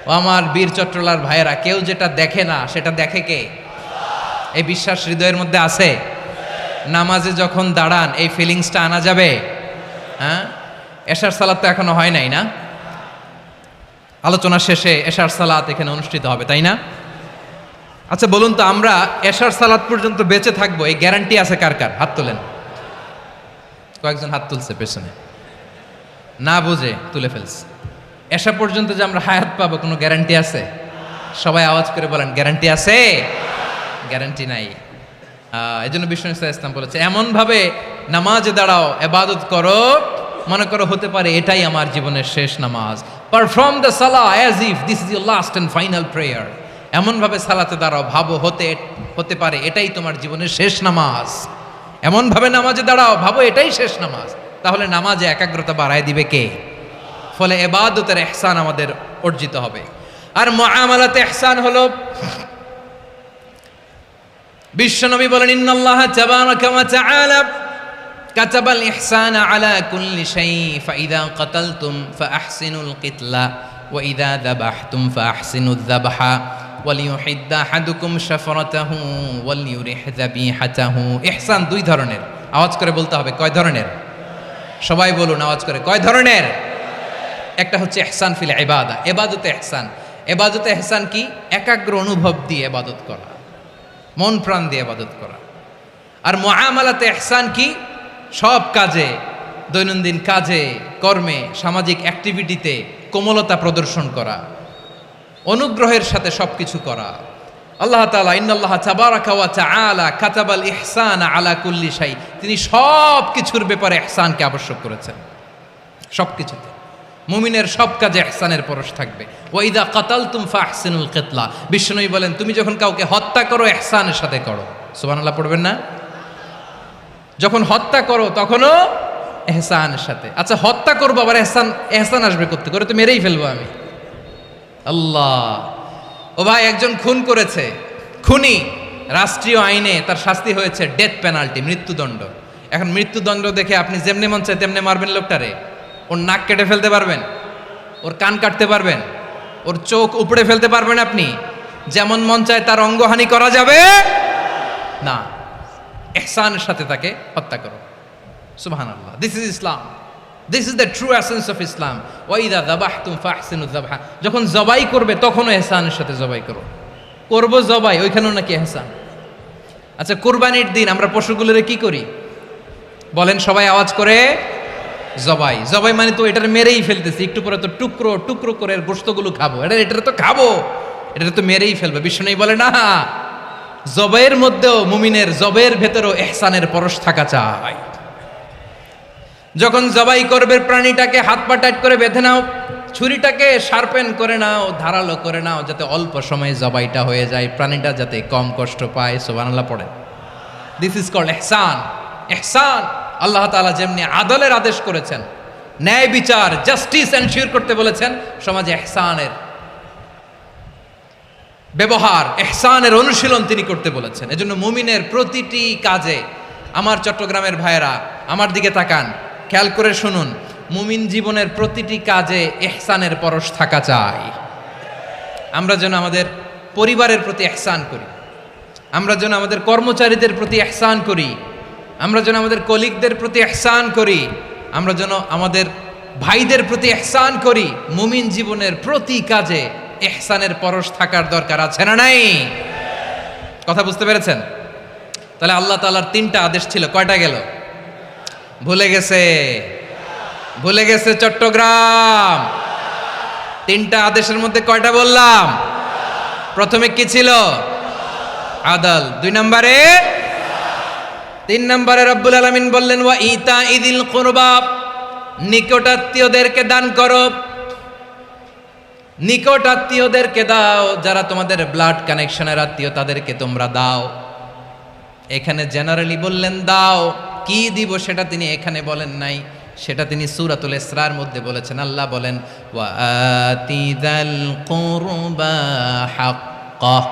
ও আমার বীর চট্টলার ভাইয়েরা, কেউ যেটা দেখে না সেটা দেখে কে? এই বিশ্বাস হৃদয়ের মধ্যে আছে? নামাজে যখন দাঁড়ান এই ফিলিংসটা আনা যাবে? হ্যাঁ, এশার সালাত তো এখনো হয় নাই না? আলোচনা শেষে এশার সালাত এখানে অনুষ্ঠিত হবে, তাই না? আচ্ছা বলুন তো, আমরা এশার সালাত পর্যন্ত বেঁচে থাকবো এই গ্যারান্টি আছে কার কার? হাত তোলেন। কয়েকজন হাত তুলছে পেছনে, না বুঝে তুলে ফেলছে। এশা পর্যন্ত যে আমরা হায়াত পাবো কোনো গ্যারান্টি আছে? সবাই আওয়াজ করে বলেন, গ্যারান্টি আছে? গ্যারান্টি নাই। এই জন্য বিষ্ণু ইসলাম বলেছে, এমন ভাবে নামাজে দাঁড়াও, ইবাদত করো, মনে করো হতে পারে এটাই আমার জীবনের শেষ নামাজ। পারফর্ম দ্য সালাহ as if this is your last and final prayer. এমনভাবে সালাতে দাঁড়াও, ভাবো হতে পারে এটাই তোমার জীবনের শেষ নামাজ। এমনভাবে নামাজে দাঁড়াও, ভাবো এটাই শেষ নামাজ। তাহলে নামাজে একাগ্রতা বাড়ায় দিবে কে? ফলে ইবাদতের ইহসান আমাদের অর্জিত হবে। আর মুআমালাতে ইহসান হলো, বিশ্বনবী বলেন ইন্নাল্লাহা তাবারাকা ওয়া তাআলা কাতাবাল ইহসানা আলা কুল্লি শাই ফাইদা কাতালতুম ফাআহসিনুল কিতলা ওয়া ইযা যাবাহতুম ফাআহসিনুয যাবহা ওয়ালিয়ুহিদ্দা আহাদুকুম শাফরাতাহু ওয়ালিয়ুরিহ যাবিহাতাহু। ইহসান দুই ধরনের, আওয়াজ করে বলতে হবে কয় ধরনের? সবাই বলুন আওয়াজ করে, কয় ধরনের? একটা হচ্ছে ইহসান ফিল ইবাদা, ইবাদতে ইহসান। ইবাদতে ইহসান কি? একাগ্র অনুভব দিয়ে ইবাদত করা, মন প্রাণ দিয়ে ইবাদত করা। আর মুআমালাতে ইহসান কি? সব কাজে, দৈনন্দিন কাজে, কর্মে, সামাজিক অ্যাক্টিভিটিতে কোমলতা প্রদর্শন করা, অনুগ্রহের সাথে সবকিছু করা। আল্লাহ তাআলা ইন্নাল্লাহা তাবারাকা ওয়া তাআলা কাতাবাল ইহসানা আলা কুল্লি শাই, তিনি সব কিছুর ব্যাপারে ইহসানকে আবশ্যক করেছেন, সব কিছুতে। মুমিনের সব কাজে ইহসানের পরশ থাকবে। ওয়া ইযা কাতালতুম ফাহসিনুল কিতলা, বিশ্বনবী বলেন তুমি যখন কাউকে হত্যা করো ইহসানের সাথে করো। সুবহানাল্লাহ পড়বেন না? যখন হত্যা করো তখনও ইহসানের সাথে। আচ্ছা হত্যা করবো আবার ইহসান আসবে করতে করে, তো মেরেই ফেলবো আমি। আল্লাহ, ও ভাই একজন খুন করেছে, খুনি, রাষ্ট্রীয় আইনে তার শাস্তি হয়েছে ডেথ পেনাল্টি, মৃত্যুদণ্ড। এখন মৃত্যুদণ্ড দেখে আপনি যেমনি মন চায় তেমনি মারবেন লোকটারে? ওর নাক কেটে ফেলতে পারবেন? ওর কান কাটতে পারবেন? ওর চোখ উপড়ে ফেলতে পারবেন আপনি? যেমন মন চায় তার অঙ্গহানি করা যাবে না। ইহসানের সাথে তাকে হত্যা করো। সুবহানাল্লাহ, this is Islam, this is the true essence of Islam. ওয়া ইযা যাবাহতুম ফাহসিনুয যাবহা, যখন জবাই করবে তখনও ইহসানের সাথে জবাই করো। করব জবাই, ওইখানেও নাকি ইহসান। আচ্ছা কুরবানির দিন আমরা পশুগুলোরে কি করি বলেন সবাই আওয়াজ করে? জবাই। জবাই মানে তো এটার মেরেই ফেলতেছি, একটু পরে তো টুকরো টুকরো করে গোশতগুলো খাবো, এটা তো খাবো, এটা তো মেরেই ফেলবে। বিষ্ণু বলে না, জবাইয়ের মধ্যেও মুমিনের জবের ভেতরেও ইহসানের পরশ থাকা চাই। যখন জবাই করবে প্রাণীটাকে হাত পা টাইট করে বেঁধে নাও, ছুরিটাকে শার্পেন করে নাও, ধারালো করে নাও, যাতে অল্প সময়ে জবাইটা হয়ে যায়, প্রাণীটা যাতে কম কষ্ট পায়। সুবহানাল্লাহ পড়ে। দিস ইজ কল্ড ইহসান। ইহসান আল্লাহ তাআলা যেমনি আদলের আদেশ করেছেন, ন্যায় বিচার, জাস্টিস এনশিওর করতে বলেছেন, সমাজে ইহসানের ব্যবহার, ইহসানের অনুশীলন তিনি করতে বলেছেন। এজন্য মুমিনের প্রতিটি কাজে, আমার চট্টগ্রামের ভাইয়েরা আমার দিকে তাকান, খেয়াল করে শুনুন, মুমিন জীবনের প্রতিটি কাজে ইহসানের পরশ থাকা চাই। আমরা যেন আমাদের পরিবারের প্রতি ইহসান করি, আমরা যেন আমাদের কর্মচারীদের প্রতি ইহসান করি, আমরা যেন আমাদের কলিগদের প্রতি ইহসান করি, আমরা যেন আমাদের ভাইদের প্রতি ইহসান করি। মুমিন জীবনের প্রতি কাজে ইহসানের পরশ থাকার দরকার আছে না নাই? কথা বুঝতে পেরেছেন? তাহলে আল্লাহ তাআলার তিনটা আদেশ ছিল, কয়টা গেল? ভুলে গেছে, ভুলে গেছে চট্টগ্রাম। তিনটা আদেশের মধ্যে কয়টা বললাম? প্রথমে কি ছিল? আদল। 2 নম্বরে, 3 নম্বরে রব্বুল আলামিন বললেন ওয়া ইতা ইদিল কুরবা, নিকটাত্মীয়দেরকে দান করো, নিকটাত্মীয়দেরকে দাও, যারা তোমাদের ব্লাড কানেকশনের আত্মীয় তাদেরকে তোমরা দাও। এখানে জেনারেলি বললেন দাও, কি দিব সেটা তিনি এখানে বলেন নাই, সেটা তিনি সূরাতুল ইসরার মধ্যে বলেছেন। আল্লাহ বলেন ওয়া আতিযাল কুরবা হাক্কাহ,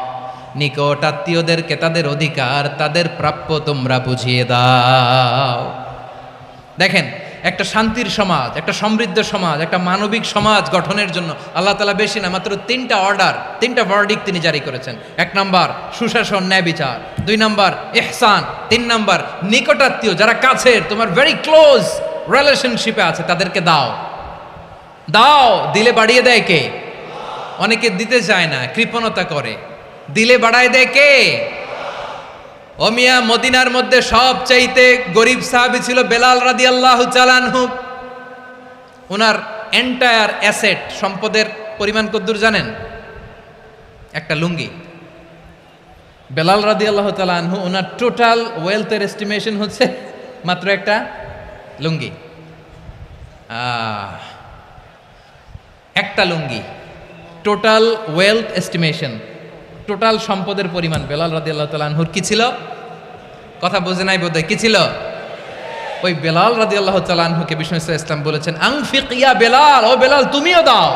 নিকটাত্মীয়দেরকে তাদের অধিকার, তাদের প্রাপ্য তোমরা বুঝিয়ে দাও। দেখেন, একটা শান্তির সমাজ, একটা সমৃদ্ধ সমাজ, একটা মানবিক সমাজ গঠনের জন্য আল্লাহ তাআলা বেশি না, মাত্র 3টা অর্ডার, 3টা ভার্ডিক্ট তিনি জারি করেছেন। 1 নাম্বার সুশাসন, ন্যায় বিচার। 2 নাম্বার ইহসান। 3 নাম্বার নিকটাত্মীয়, যারা কাছের, তোমার ভেরি ক্লোজ রিলেশনশিপে আছে, তাদেরকে দাও। দাও, দিলে বাড়িয়ে দেয় কে? অনেকে দিতে চায় না, কৃপণতা করে। দিলে বাড়ায় দেয় কে? ও মিয়া, মদিনার মধ্যে সবচাইতে গরিব সাহাবী ছিল বেলাল রাদিয়াল্লাহু তাআলা আনহু। ওনার এন্টায়ার অ্যাসেট, সম্পদের পরিমাণ কতদূর জানেন? একটা লুঙ্গি। বেলাল রাদিয়াল্লাহু তাআলা আনহু, ওনার টোটাল ওয়েলথের এস্টিমেশন হচ্ছে মাত্র একটা লুঙ্গি। একটা লুঙ্গি, টোটাল ওয়েলথ এস্টিমেশন, টোটাল সম্পদের পরিমাণ বেলাল রাদিয়াল্লাহু তাআলা আনহুর কি ছিল? কথা বোঝে নাই বোধহয়, কি ছিল? ওই বেলাল রাদিয়াল্লাহু তাআলা আনহুকে বিষ্ণু ইসলাম বলেছেন, আনফিক ইয়া বেলাল, ও বেলাল তুমিও দাও।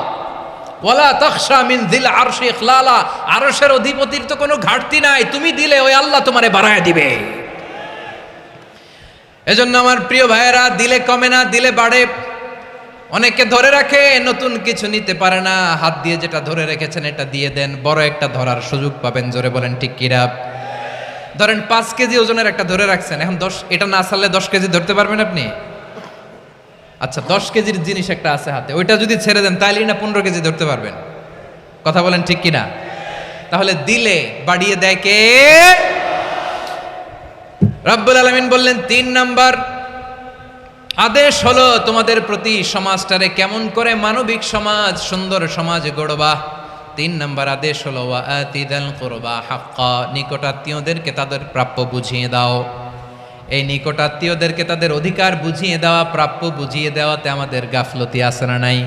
ওয়ালা তাখশা মিন যিল আরশি ইখলালা, আরশের অধিপতির তো কোনো ঘাটতি নাই, তুমি দিলে ওই আল্লাহ তোমারে বাড়ায় দিবে। এজন্য আমার প্রিয় ভাইয়েরা, দিলে কমে না, দিলে বাড়ে। অনেকে ধরে রাখে, নতুন কিছু নিতে পারে না, হাত দিয়ে যেটা ধরে রেখেছেন এটা দিয়ে দেন, বড় একটা ধরার সুযোগ পাবেন। জোরে বলেন ঠিক কিনা? ধরেন 5 কেজি ওজনের একটা ধরে রাখছেন, এখন 10, এটা না ছাড়লে 10 কেজি ধরতে পারবেন আপনি? আচ্ছা, 10 কেজির জিনিস একটা আছে হাতে, ওইটা যদি ছেড়ে দেন তাইলেই না 15 কেজি ধরতে পারবেন? কথা বলেন ঠিক কিনা? তাহলে দিলে বাড়িয়ে দেয় কে? রব্বুল আলামিন বললেন 3 নাম্বার আদেশ হলো তোমাদের প্রতি সমাজটারে কেমন করে মানবিক সমাজ, সুন্দর সমাজ গড়বা। 3 নাম্বার আদেশ হলো ওয়া আতিদাল কুরবা হাক্কা, নিকটাত্মীয়দেরকে তাদের প্রাপ্য বুঝিয়ে দাও। এই নিকটাত্মীয়দেরকে তাদের অধিকার বুঝিয়ে দেওয়া, প্রাপ্য বুঝিয়ে দেওয়াতে আমাদের গাফলতি আছে না নাই?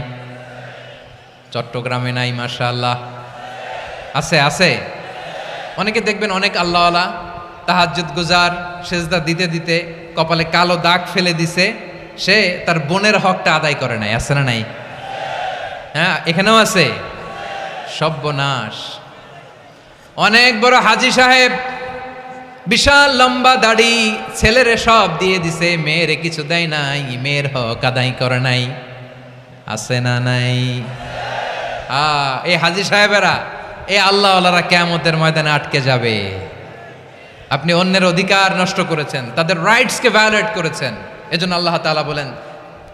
চট্টগ্রামে নাই? মাশাআল্লাহ আছে, আছে। অনেকে দেখবেন অনেক আল্লাহওয়ালা, তাহাজ্জুদ গুজার, সেজদা দিতে দিতে কপালে কালো দাগ ফেলে দিছে, সে তার বোনের হকটা আদায় করে নাই। আছে না নাই? হ্যাঁ, এখানেও আছে। সর্বনাশ। অনেক বড় হাজী সাহেব, বিশাল লম্বা দাড়ি, ছেলেরে সব দিয়ে দিছে, মেয়েরে কিছু দেয় নাই, মেয়ের হক আদায় করে নাই। আছে না নাই? এই হাজী সাহেবেরা, এই আল্লাহওয়ালারা কিয়ামতের ময়দানে আটকে যাবে। আপনি অন্যের অধিকার নষ্ট করেছেন, তাদের রাইটসকে ভায়োলেট করেছেন। এজন্য আল্লাহ তাআলা বলেন,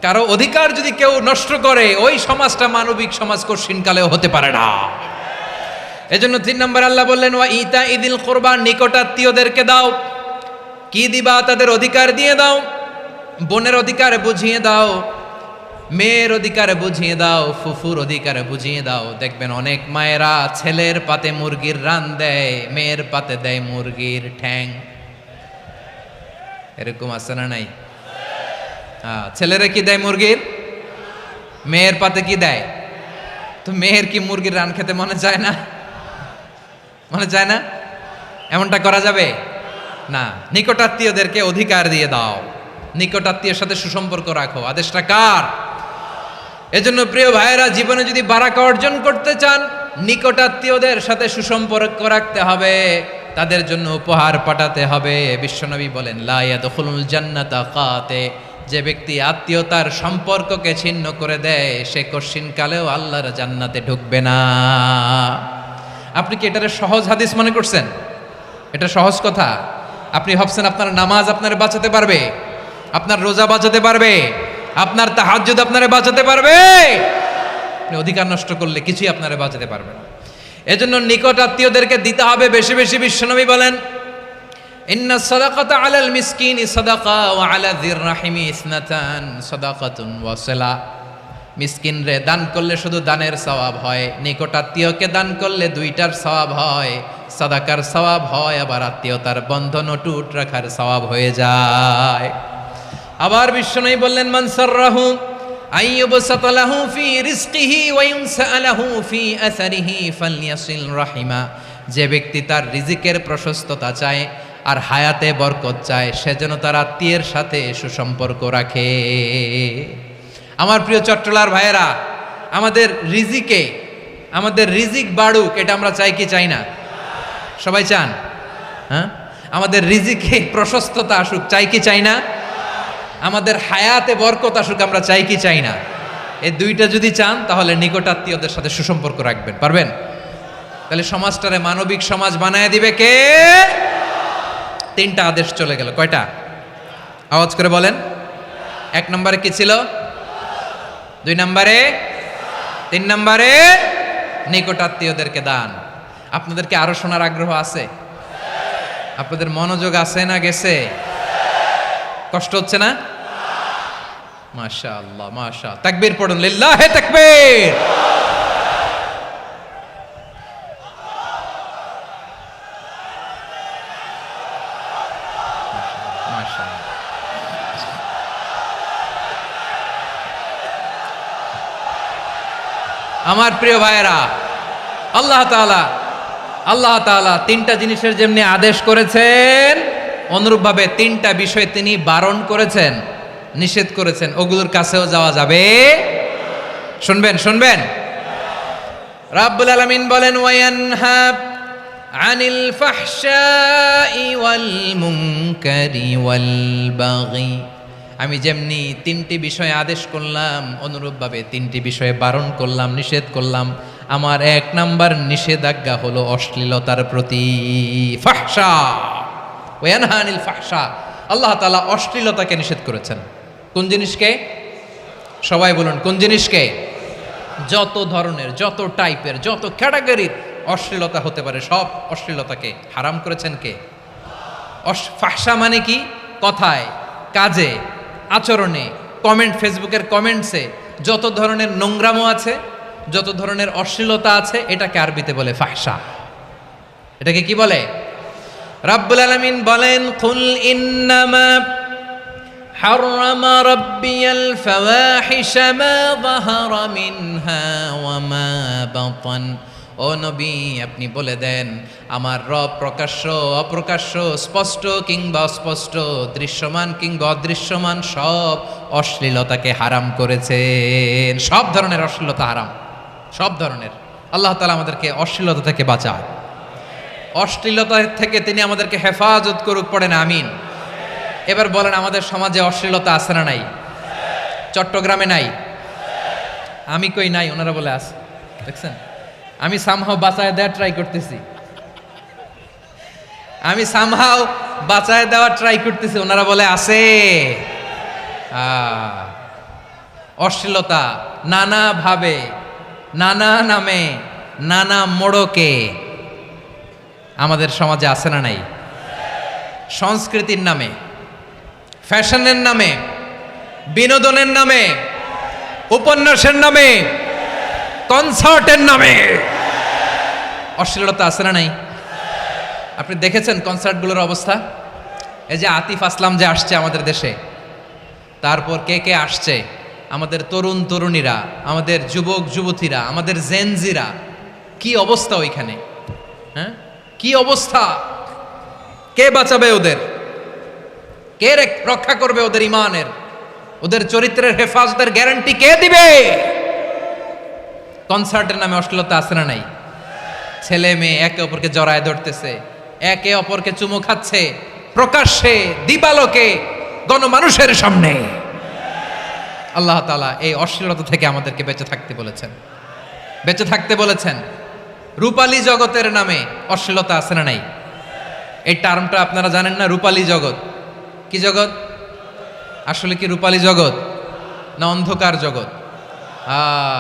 কারো অধিকার যদি কেউ নষ্ট করে, ওই সমাজটা মানবিক সমাজ কঠিনকালেও হতে পারে না। এজন্য 3 নম্বর আল্লাহ বললেন ওয়া ইতা ইদিল কুরবা, নিকটাত্মীয়দেরকে দাও। কি দিবা? তাদের অধিকার দিয়ে দাও। বোনের অধিকার বুঝিয়ে দাও, মেয়ের অধিকার বুঝিয়ে দাও, ফুফুর অধিকার বুঝিয়ে দাও। দেখবেন অনেক মায়েরা ছেলের পাতে মুরগির রান দেয়, মেয়ের পাতে দেয় মুরগির ঠ্যাং। এরকম আছে না নাই? ছেলেরা কি দেয়? মুরগির। মেয়ের পাতে কি দেয়? তো মেয়ের কি মুরগির রান খেতে মনে চায় না? মনে চায় না? এমনটা করা যাবে না। নিকটাত্মীয়দেরকে অধিকার দিয়ে দাও, নিকটাত্মীয়ের সাথে সুসম্পর্ক রাখো। আদেশটা কার? এজন্য প্রিয় ভাইয়েরা, জীবনে যদি বারাকা অর্জন করতে চান, নিকটাত্মীয়দের সাথে সুসম্পর্ক রাখতে হবে, তাদের জন্য উপহার পাঠাতে হবে। বিশ্বনবী বলেন লা ইয়াদখুলুল জান্নাতা কাতে, যে ব্যক্তি আত্মীয়তার সম্পর্ককে ছিন্ন করে দেয়, সে কঠিনকালেও আল্লাহর জান্নাতে ঢুকবে না। আপনি কি এটারে সহজ হাদিস মনে করছেন? এটা সহজ কথা? আপনি ভাবছেন আপনার নামাজ আপনারে বাঁচাতে পারবে, আপনার রোজা বাঁচাতে পারবে, আপনার তাহাজ্জুদ আপনারে বাঁচাতে পারবে? আপনি অধিকার নষ্ট করলে কিছুই আপনারে বাঁচাতে পারবে না। এজন্য নিকট আত্মীয়দেরকে দিতে হবে বেশি বেশি। বিশ্বনবী বলেন ইন্না সাদাকাতা আলাল মিসকিনি সাদাকা ওয়া আলা যির রাহিমি ইসনাতান সাদাকাতুন ওয়া সিলা। মিসকিন রে দান করলে শুধু দানের সওয়াব হয়, নিকট আত্মীয়কে দান করলে 2টার সওয়াব হয়, সাদাকার সওয়াব হয়, আবার আত্মীয়তার বন্ধন অটুট রাখার সওয়াব হয়ে যায়। আবার বিশ্বনবী বললেন মান সাররাহু আইয়ুবসাতা লাহু ফি রিজকিহি ওয়া ইউনসালাহু ফি আসারিহি ফালইয়াসিল রাহিমা। যে ব্যক্তি তার রিজিকের প্রশস্ততা চায় আর হায়াতে বরকত চায়, সে যেন তার আত্মীয়ের সাথে সুসম্পর্ক রাখে। আমার প্রিয় চট্টলার ভাইয়েরা, আমাদের রিজিক বাড়ুক, এটা আমরা চাই কি চাই না? সবাই চান? হ্যাঁ, আমাদের রিজিকে প্রশস্ততা আসুক, চাই কি চাই না? আমাদের হায়াতে বরকত আসুক, আমরা চাই কি চাই না? এই 2টা যদি চান, তাহলে নিকটাত্মীয়দের সাথে সুসম্পর্ক রাখবেন। পারবেন? তাহলে সমাজটারে মানবিক সমাজ বানায় দিবে কে? 3টা আদেশ চলে গেল। কয়টা? আওয়াজ করে বলেন। 1 নম্বরে কি ছিল? 2 নম্বরে? 3 নম্বরে নিকটাত্মীয়দেরকে দান। আপনাদেরকে আরো শোনার আগ্রহ আছে? আপনাদের মনোযোগ আছে না গেছে? কষ্ট হচ্ছে না? মাশাআল্লাহ, মাশাআল্লাহ। তাকবীর পড়ুন, লিল্লাহি তাকবীর। আমার প্রিয় ভাইয়েরা, আল্লাহ তাআলা 3টা জিনিসের যেমনি আদেশ করেছেন, অনুরূপভাবে 3টা বিষয় তিনি বারণ করেছেন। নিষেধ করেছেন, ওগুলোর কাছেও যাওয়া যাবে। শুনবেন শুনবেন, রাব্বুল আলামিন বলেন ওয়ায়ানহা আনিল ফাহশাই ওয়াল মুনকারি ওয়াল বাগি। আমি যেমনি তিনটি বিষয়ে আদেশ করলাম, অনুরূপভাবে তিনটি বিষয়ে বারণ করলাম, নিষেধ করলাম। আমার এক নাম্বার নিষেধাজ্ঞা হলো অশ্লীলতার প্রতি। ফাহশা, ওয়ায়ানহা আনিল ফাহশা, আল্লাহ তাআলা অশ্লীলতাকে নিষেধ করেছেন। কোন জিনিসকে? সবাই বলুন, কোন জিনিসকে? যত ধরনের, যত টাইপের, যত ক্যাটাগরির অশ্লীলতা হতে পারে সব অশ্লীলতাকে হারাম করেছেন কে? ফাহশা মানে কি? কথায়, কাজে, আচরণে, কমেন্ট, ফেসবুকের কমেন্টসে যত ধরনের নোংরামো আছে, যত ধরনের অশ্লীলতা আছে, এটাকে আরবিতে বলে ফাহশা। এটাকে কি বলে? রাব্বুল আলামিন বলেন কুল ইন্নামা حرم ربي الفواحش ما ظهر منها وما بطن। ও নবী, আপনি বলে দেন আমার রব প্রকাশ্য অপ্রকাশ্য, স্পষ্ট কিংবা অস্পষ্ট, দৃশ্যমান কিংবা অদৃশ্যমান সব অশ্লীলতাকে হারাম করেছেন। সব ধরনের অশ্লীলতা হারাম, সব ধরনের। আল্লাহ তাআলা আমাদেরকে অশ্লীলতা থেকে বাঁচায়, অশ্লীলতা থেকে তিনি আমাদেরকে হেফাজত করুক, পড়েন আমিন। এবার বলেন, আমাদের সমাজে অশ্লীলতা আছে না নাই? চট্টগ্রামে নাই? আমি কই নাই, ওনারা বলে আছে। দেখছেন, আমি সামহাও বাঁচায় দেওয়ার ট্রাই করতেছি, আমি সামহাও বাঁচায় দেওয়ার ট্রাই করতেছি, ওনারা বলে আছে। অশ্লীলতা নানা ভাবে, নানা নামে, নানা মোড়কে আমাদের সমাজে আছে না নাই? সংস্কৃতির নামে, ফ্যাশনের নামে, বিনোদনের নামে, উপন্যাসের নামে, কনসার্টের নামে অশ্লীলতা আছে না নাই? আপনি দেখেছেন কনসার্টগুলোর অবস্থা? এই যে আতিফ আসলাম যে আসছে আমাদের দেশে, তারপর কে কে আসছে, আমাদের তরুণ তরুণীরা, আমাদের যুবক যুবতীরা, আমাদের জেনজিরা, কি অবস্থা ওইখানে? হ্যাঁ, কি অবস্থা? কে বাঁচাবে ওদের? কে রক্ষা করবে ওদের ইমানের, ওদের চরিত্রের হেফাজতের গ্যারান্টি কে দিবে? কনসার্টের নামে অশ্লীলতা আছে না নাই? ছেলে মেয়ে একে অপরকে জড়ায় ধরতেছে, একে অপরকে চুমু খাচ্ছে, প্রকাশ্যে দিবালোকে গণমানুষের সামনে। আল্লাহ তাআলা এই অশ্লীলতা থেকে আমাদেরকে বেঁচে থাকতে বলেছেন, বেঁচে থাকতে বলেছেন। রূপালী জগতের নামে অশ্লীলতা আছে না নাই? এই টার্মটা আপনারা জানেন না? রূপালী জগৎ কি জগৎ? আসলে কি রূপালী জগৎ না অন্ধকার জগৎ?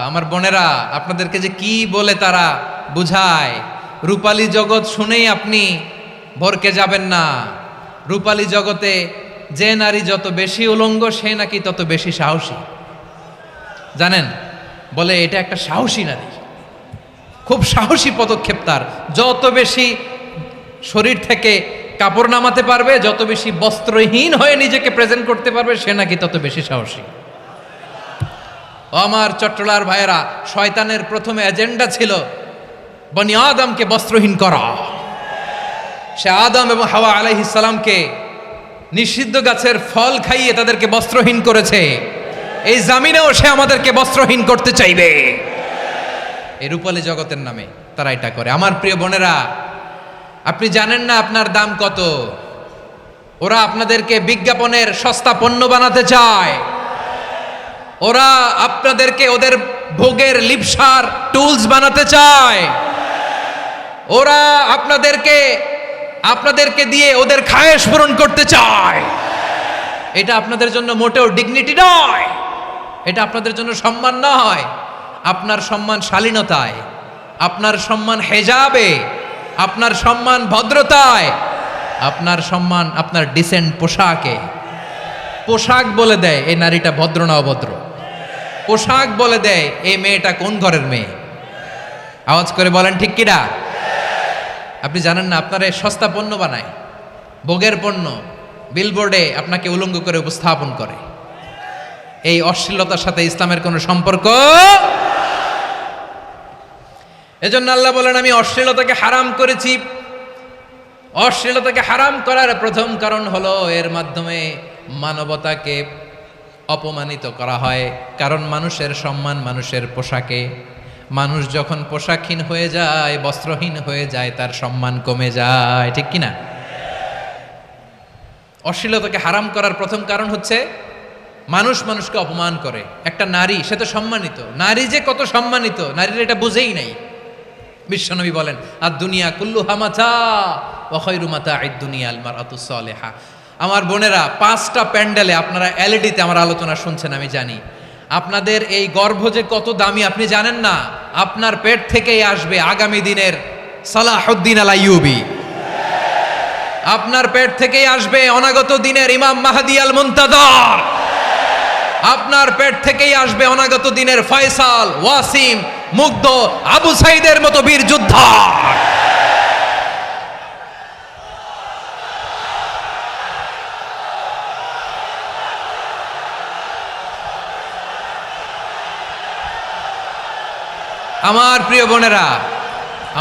আমার বোনেরা, আপনাদেরকে যে কি বলে তারা বুঝায়, রূপালী জগৎ শুনেই আপনি ভরকে যাবেন না। রূপালী জগতে যে নারী যত বেশি উলঙ্গ, সে নাকি তত বেশি সাহসী। জানেন, বলে এটা একটা সাহসী নারী, খুব সাহসী পদক্ষেপ তার। যত বেশি শরীর থেকে কাপড় নামাতে পারবে, যত বেশি বস্ত্রহীন হয়ে নিজেকে প্রেজেন্ট করতে পারবে, সে নাকি তত বেশি সাহসী। আমার চট্টলার ভাইয়েরা, শয়তানের প্রথমে এজেন্ডা ছিল বনি আদমকে বস্ত্রহীন করা। সে আদম এবং হাওয়া আলাইহিস সালামকে নিষিদ্ধ গাছের ফল খাইয়ে তাদেরকে বস্ত্রহীন করেছে। এই জামিনেও সে আমাদেরকে বস্ত্রহীন করতে চাইবে। এই রূপালী জগতের নামে তারা এটা করে। আমার প্রিয় বোনেরা, আপনি জানেন না আপনার দাম কত। ওরা আপনাদেরকে বিজ্ঞাপনের সস্তা পণ্য বানাতে চায়। ওরা আপনাদেরকে ওদের ভোগের লিপসার টুলস বানাতে চায়। ওরা আপনাদেরকে দিয়ে ওদের খায়েশ পূরণ করতে চায়। এটা আপনাদের জন্য মোটেও ডিগনিটি নয়, এটা আপনাদের জন্য সম্মান নয়। আপনার সম্মান শালীনতায়, আপনার সম্মান হেজাবে, আপনার সম্মান ভদ্রতায়, আপনার সম্মান আপনার ডিসেন্ট পোশাকে। পোশাক বলে দেয় এই নারীটা ভদ্র না অভদ্র। পোশাক বলে দেয় এই মেয়েটা কোন ঘরের মেয়ে। আওয়াজ করে বলেন ঠিক কিনা? আপনি জানেন না, আপনার এই সস্তা পণ্য বানায়, ভোগের পণ্য, বিলবোর্ডে আপনাকে উলঙ্গ করে উপস্থাপন করে। এই অশ্লীলতার সাথে ইসলামের কোনো সম্পর্ক। এজন্য আল্লাহ বলেন, আমি অশ্লীলতাকে হারাম করেছি। অশ্লীলতাকে হারাম করার প্রথম কারণ হলো এর মাধ্যমে মানবতাকে অপমানিত করা হয়। কারণ মানুষের সম্মান মানুষের পোশাকে। মানুষ যখন পোশাকহীন হয়ে যায়, বস্ত্রহীন হয়ে যায়, তার সম্মান কমে যায়, ঠিক কিনা? অশ্লীলতাকে হারাম করার প্রথম কারণ হচ্ছে মানুষ মানুষকে অপমান করে। একটা নারী, সে তো সম্মানিত, নারী যে কত সম্মানিত নারীর এটা বুঝেই নাই। বিশ্বনবী বলেন, আর দুনিয়া কুল্লুহা মাতা ওয়া খায়রু মাতা'আদ দুনিয়া আল মারআতুস সালিহা। আমার বোনেরা, 5টা প্যান্ডেলে আপনারা এলইডিতে আমার আলোচনা শুনছেন, আমি জানি। আপনাদের এই গর্ভ যে কত দামি আপনি জানেন না। আপনার পেট থেকেই আসবে আগামী দিনের সালাহুদ্দিন আল আইয়ুবী। আপনার পেট থেকেই আসবে অনাগত দিনের ইমাম মাহদী আল মুনতাযর। আপনার পেট থেকেই আসবে অনাগত দিনের ফয়সাল, ওয়াসিম, মুগ্ধ, আবু সাইদের মতো বীর যোদ্ধা। আমার প্রিয় বোনেরা,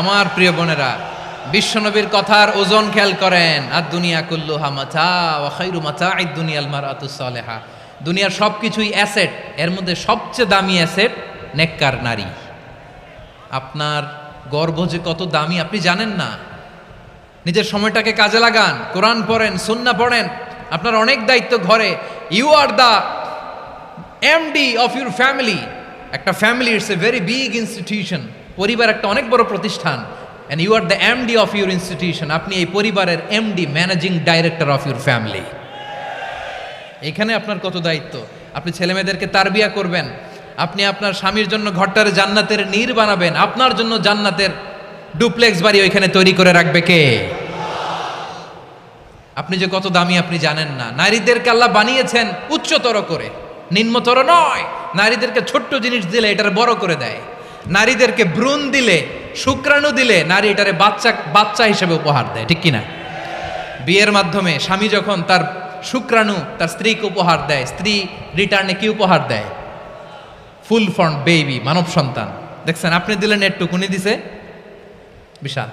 আমার প্রিয় বোনেরা, বিশ্বনবীর কথার ওজন খেয়াল করেন। আর দুনিয়া কুল্লুহা মাতা ওয়া খায়রু মাতা'আদ দুনিয়া আল মারআতুস সালিহা। দুনিয়ার সবকিছুই অ্যাসেট, এর মধ্যে সবচেয়ে দামি অ্যাসেট নেককার নারী। আপনার গর্ভ যে কত দামি আপনি জানেন না। নিজের সময়টাকে কাজে লাগান, কোরআন পড়েন, সুন্নাহ পড়েন। আপনার অনেক দায়িত্ব ঘরে। You are the MD of your family. একটা family it's a very big institution. পরিবার একটা অনেক বড় প্রতিষ্ঠান। And you are the MD of your institution. আপনি এই পরিবারের MD, managing director of your family. এখানে আপনার কত দায়িত্ব। আপনি ছেলেমেয়েদেরকে তারবিয়া করবেন। আপনি আপনার স্বামীর জন্য ঘরটারে জান্নাতের নীর বানাবেন। আপনার জন্য জান্নাতের ডুপ্লেক্স বাড়ি ওইখানে তৈরি করে রাখবে কে? আপনি যে কত দামি আপনি জানেন না। নারীদেরকে আল্লাহ বানিয়েছেন উচ্চতর করে, নিম্নতর নয়। নারীদেরকে ছোট্ট জিনিস দিলে এটারে বড় করে দেয়। নারীদেরকে ভ্রূণ দিলে, শুক্রাণু দিলে নারী এটারে বাচ্চা হিসেবে উপহার দেয়, ঠিক কিনা? বিয়ের মাধ্যমে স্বামী যখন তার শুক্রাণু তার স্ত্রীকে উপহার দেয়, স্ত্রী রিটার্নে কি উপহার দেয়? ফুল ফর্ম বেবি, মানব সন্তান। দেখছেন, আপনি দিলেন একটুকুনি, দিছে বিশাল।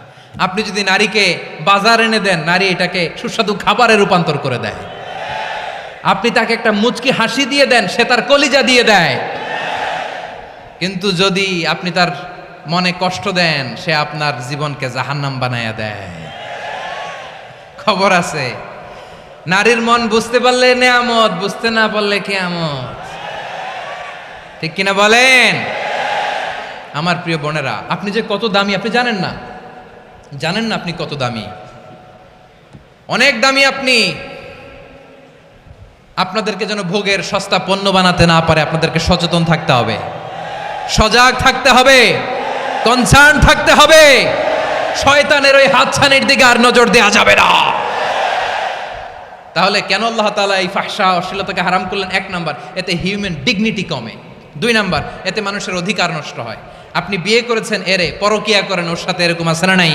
আপনি যদি নারীকে বাজার এনে দেন, নারী এটাকে সুস্বাদু খাবারে রূপান্তর করে দেয়। আপনি তাকে একটা মুচকি হাসি দিয়ে দেন, সে তার কলিজা দিয়ে দেয়। কিন্তু যদি আপনি তার মনে কষ্ট দেন, সে আপনার জীবনকে জাহান্নাম বানায়া দেয়। খবর আছে, নারীর মন বুঝতে পারলে নেয়ামত, বুঝতে না পারলে কিয়ামত, ঠিক কিনা বলেন? আমার প্রিয় বোনেরা, আপনি যে কত দামি আপনি জানেন না। জানেন না আপনি কত দামি, অনেক দামি আপনি। আপনাদেরকে যেন ভোগের সস্তা পণ্য বানাতে না পারে, আপনাদেরকে সচেতন থাকতে হবে, সজাগ থাকতে হবে, কনসার্ন থাকতে হবে। শয়তানের ওই হাতছানির দিকে আর নজর দেওয়া যাবে না। তাহলে কেন আল্লাহ তাআলা এই ফাহশা, অশ্লীলতাকে হারাম করলেন? 1 নাম্বার, এতে হিউম্যান ডিগনিটি কমে। 2 নাম্বার, এতে মানুষের অধিকার নষ্ট হয়। আপনি বিয়ে করেছেন, এরে পরকিয়া করেন, ওর সাথে এরকম আছে না নাই?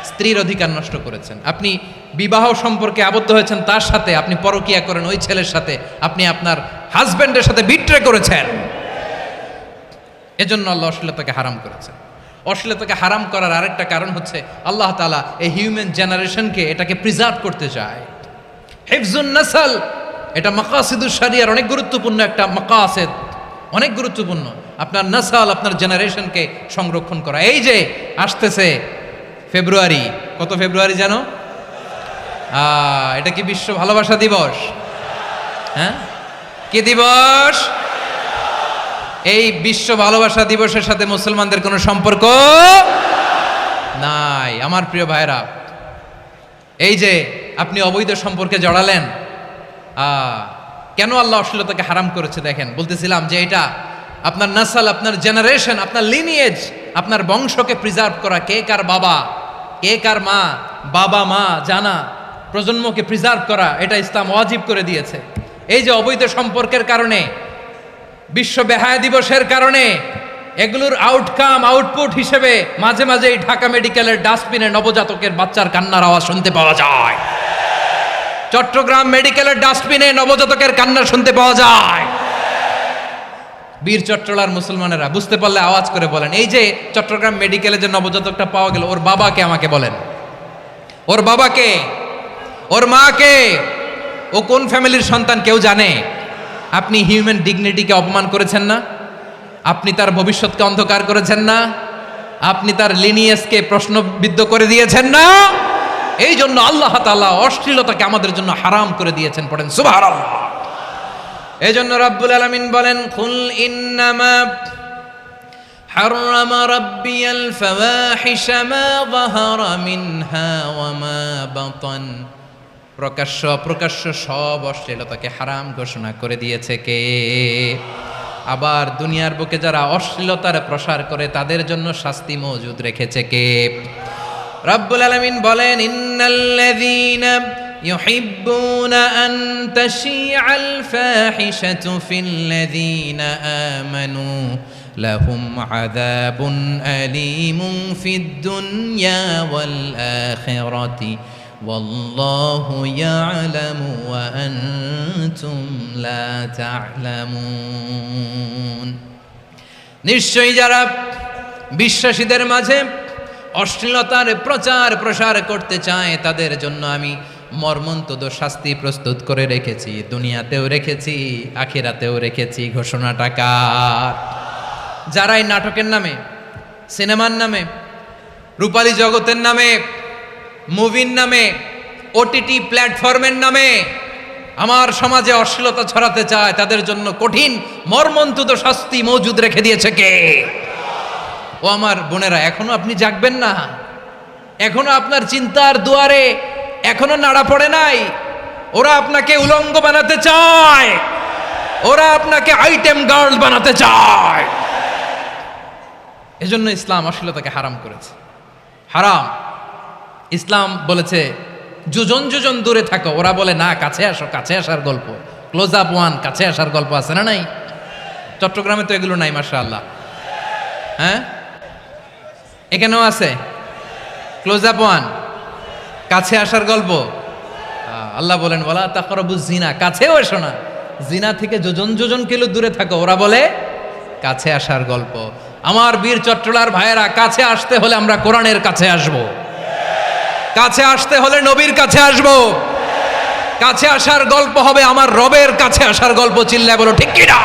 স্ত্রীর অধিকার নষ্ট করেছেন। আপনি বিবাহ সম্পর্কে আবদ্ধ হয়েছেন তার সাথে, আপনি পরকিয়া করেন ওই ছেলের সাথে, আপনি আপনার হাজবেন্ডের সাথে বিট্রে করেছেন। এজন্য আল্লাহ অশ্লীলতাকে হারাম করেছেন। অশ্লীলতাকে হারাম করার আরেকটা কারণ হচ্ছে আল্লাহ তাআলা এই হিউম্যান জেনারেশনকে এটাকে প্রিজার্ভ করতে চায়। হিফজুন নাসল, এটা মাকাসিদুশ শরিয়ার অনেক গুরুত্বপূর্ণ একটা মাকাসিদ, অনেক গুরুত্বপূর্ণ। আপনার নাসাল, আপনার জেনারেশনকে সংরক্ষণ করা। এই যে আসতেছে ফেব্রুয়ারি, কত ফেব্রুয়ারি জানো? এটা কি বিশ্ব ভালোবাসা দিবস? হ্যাঁ, কি দিবস? এই বিশ্ব ভালোবাসা দিবসের সাথে মুসলমানদের কোনো সম্পর্ক নাই। আমার প্রিয় ভাইরা, এই যে আপনি অবৈধ সম্পর্কে জড়ালেন, কেন আল্লাহ অশ্লীলতাকে হারাম করেছে দেখেন। বলতেছিলাম যে এটা আপনার নাসাল, আপনার জেনারেশন, আপনার লিনিয়েজ, আপনার বংশকে প্রিজার্ভ করা। কে কার বাবা, কে কার মা, বাবা মা জানা, প্রজন্মকে প্রিজার্ভ করা, এটা ইসলাম ওয়াজিব করে দিয়েছে। এই যে অবৈধ সম্পর্কের কারণে, বিশ্ব বেহায়া দিবসের কারণে, এগুলোর আউটপুট হিসেবে মাঝে মাঝে এই ঢাকা মেডিকেলের ডাস্টবিনে নবজাতকের বাচ্চার কান্নার আওয়াজ শুনতে পাওয়া যায়। চট্টগ্রাম মেডিকেলের ডাস্টবিনে নবজাতকের কান্না শুনতে পাওয়া যায়। বীর চট্টলার মুসলমানেরা বুঝতে পারলে আওয়াজ করে বলেন, এই যে চট্টগ্রাম মেডিকেলে যে নবজাতকটা পাওয়া গেল, ওর বাবাকে আমাকে বলেন, ওর বাবাকে, ওর মাকে, ও কোন ফ্যামিলির সন্তান কেউ জানে? আপনি হিউম্যান ডিগনিটিকে অপমান করেছেন না? আপনি তার ভবিষ্যৎকে অন্ধকার করেছেন না? আপনি তার লিনিয়েজকে প্রশ্নবিদ্ধ করে দিয়েছেন না? এই জন্য আল্লাহ তাআলা অশ্লীলতাকে আমাদের জন্য হারাম করে দিয়েছেন। পড়েন সুবহানাল্লাহ। এই জন্য রাব্বুল আলামিন বলেন, কুল ইন্নামা হাররামা রাব্বিয়াল ফাওয়াহিশা মা যাহারা মিনহা ওয়া মা বাতান। প্রকাশ্য অপ্রকাশ্য সব অশ্লীলতাকে হারাম ঘোষণা করে দিয়েছে কে? আবার দুনিয়ার বুকে যারা অশ্লীলতার প্রসার করে তাদের জন্য শাস্তি মজুদ রেখেছে কে? রব্বুল আলামিন বলেন, ইন্নাল্লাযীনা ইউহিব্বুনা আন তাশিআল ফাহিশাতু ফিল্লাযীনা আমানু লাহুম আযাবুন আলীমুন ফিদ দুনিয়া ওয়াল আখিরাতি ওয়াল্লাহু ইয়ালামু ওয়া আনতুম লা তা'লামুন। নিশ্চয়ই যারা বিশ্বাসীদের মাঝে অশ্লীলতার প্রচার প্রসার করতে চায় তাদের জন্য আমি মর্মন্তুদ শাস্তি প্রস্তুত করে রেখেছি, দুনিয়াতেও রেখেছি, আখিরাতেও রেখেছি। ঘোষণাটা কার? যারা এই নাটকের নামে, সিনেমার নামে, রূপালী জগতের নামে, মুভির নামে, ওটিটি প্ল্যাটফর্মের নামে আমার সমাজে অশ্লীলতা ছড়াতে চায় তাদের জন্য কঠিন মর্মন্তুদ শাস্তি মজুদ রেখে দিয়েছে কে? ও আমার বোনেরা, এখনো আপনি জাগবেন না? এখনো আপনার চিন্তার দুয়ারে এখনো নাড়া পড়ে নাই? ওরা আপনাকে উলঙ্গ বানাতে চায়, ওরা আপনাকে আইটেম গার্ল বানাতে চায়। এজন্য ইসলাম অশ্লীলতাকে হারাম করেছে। হারাম। ইসলাম বলেছে যোজন যোজন দূরে থাকো, ওরা বলে না কাছে আসো, কাছে আসার গল্প, ক্লোজ আপ ওয়ান, কাছে আসার গল্প আছে না নাই? চট্টগ্রামে তো এগুলো নাই মাশাআল্লাহ। হ্যাঁ, এখানেও আছে ক্লোজ আপ ওয়ান, কাছে আসার গল্প। আল্লাহ বলেন ওয়ালা তাকরাবুজ জিনা, কাছেও এসো না, জিনা থেকে যোজন যোজন কিলো দূরে থাকো, ওরা বলে কাছে আসার গল্প। আমার বীর চট্টলার ভাইয়েরা, কাছে আসতে হলে আমরা কোরআনের কাছে আসব, কাছে আসতে হলে নবীর কাছে আসব, কাছে আসার গল্প হবে আমার রবের কাছে আসার গল্প। চিল্লায় বলো ঠিক কিনা?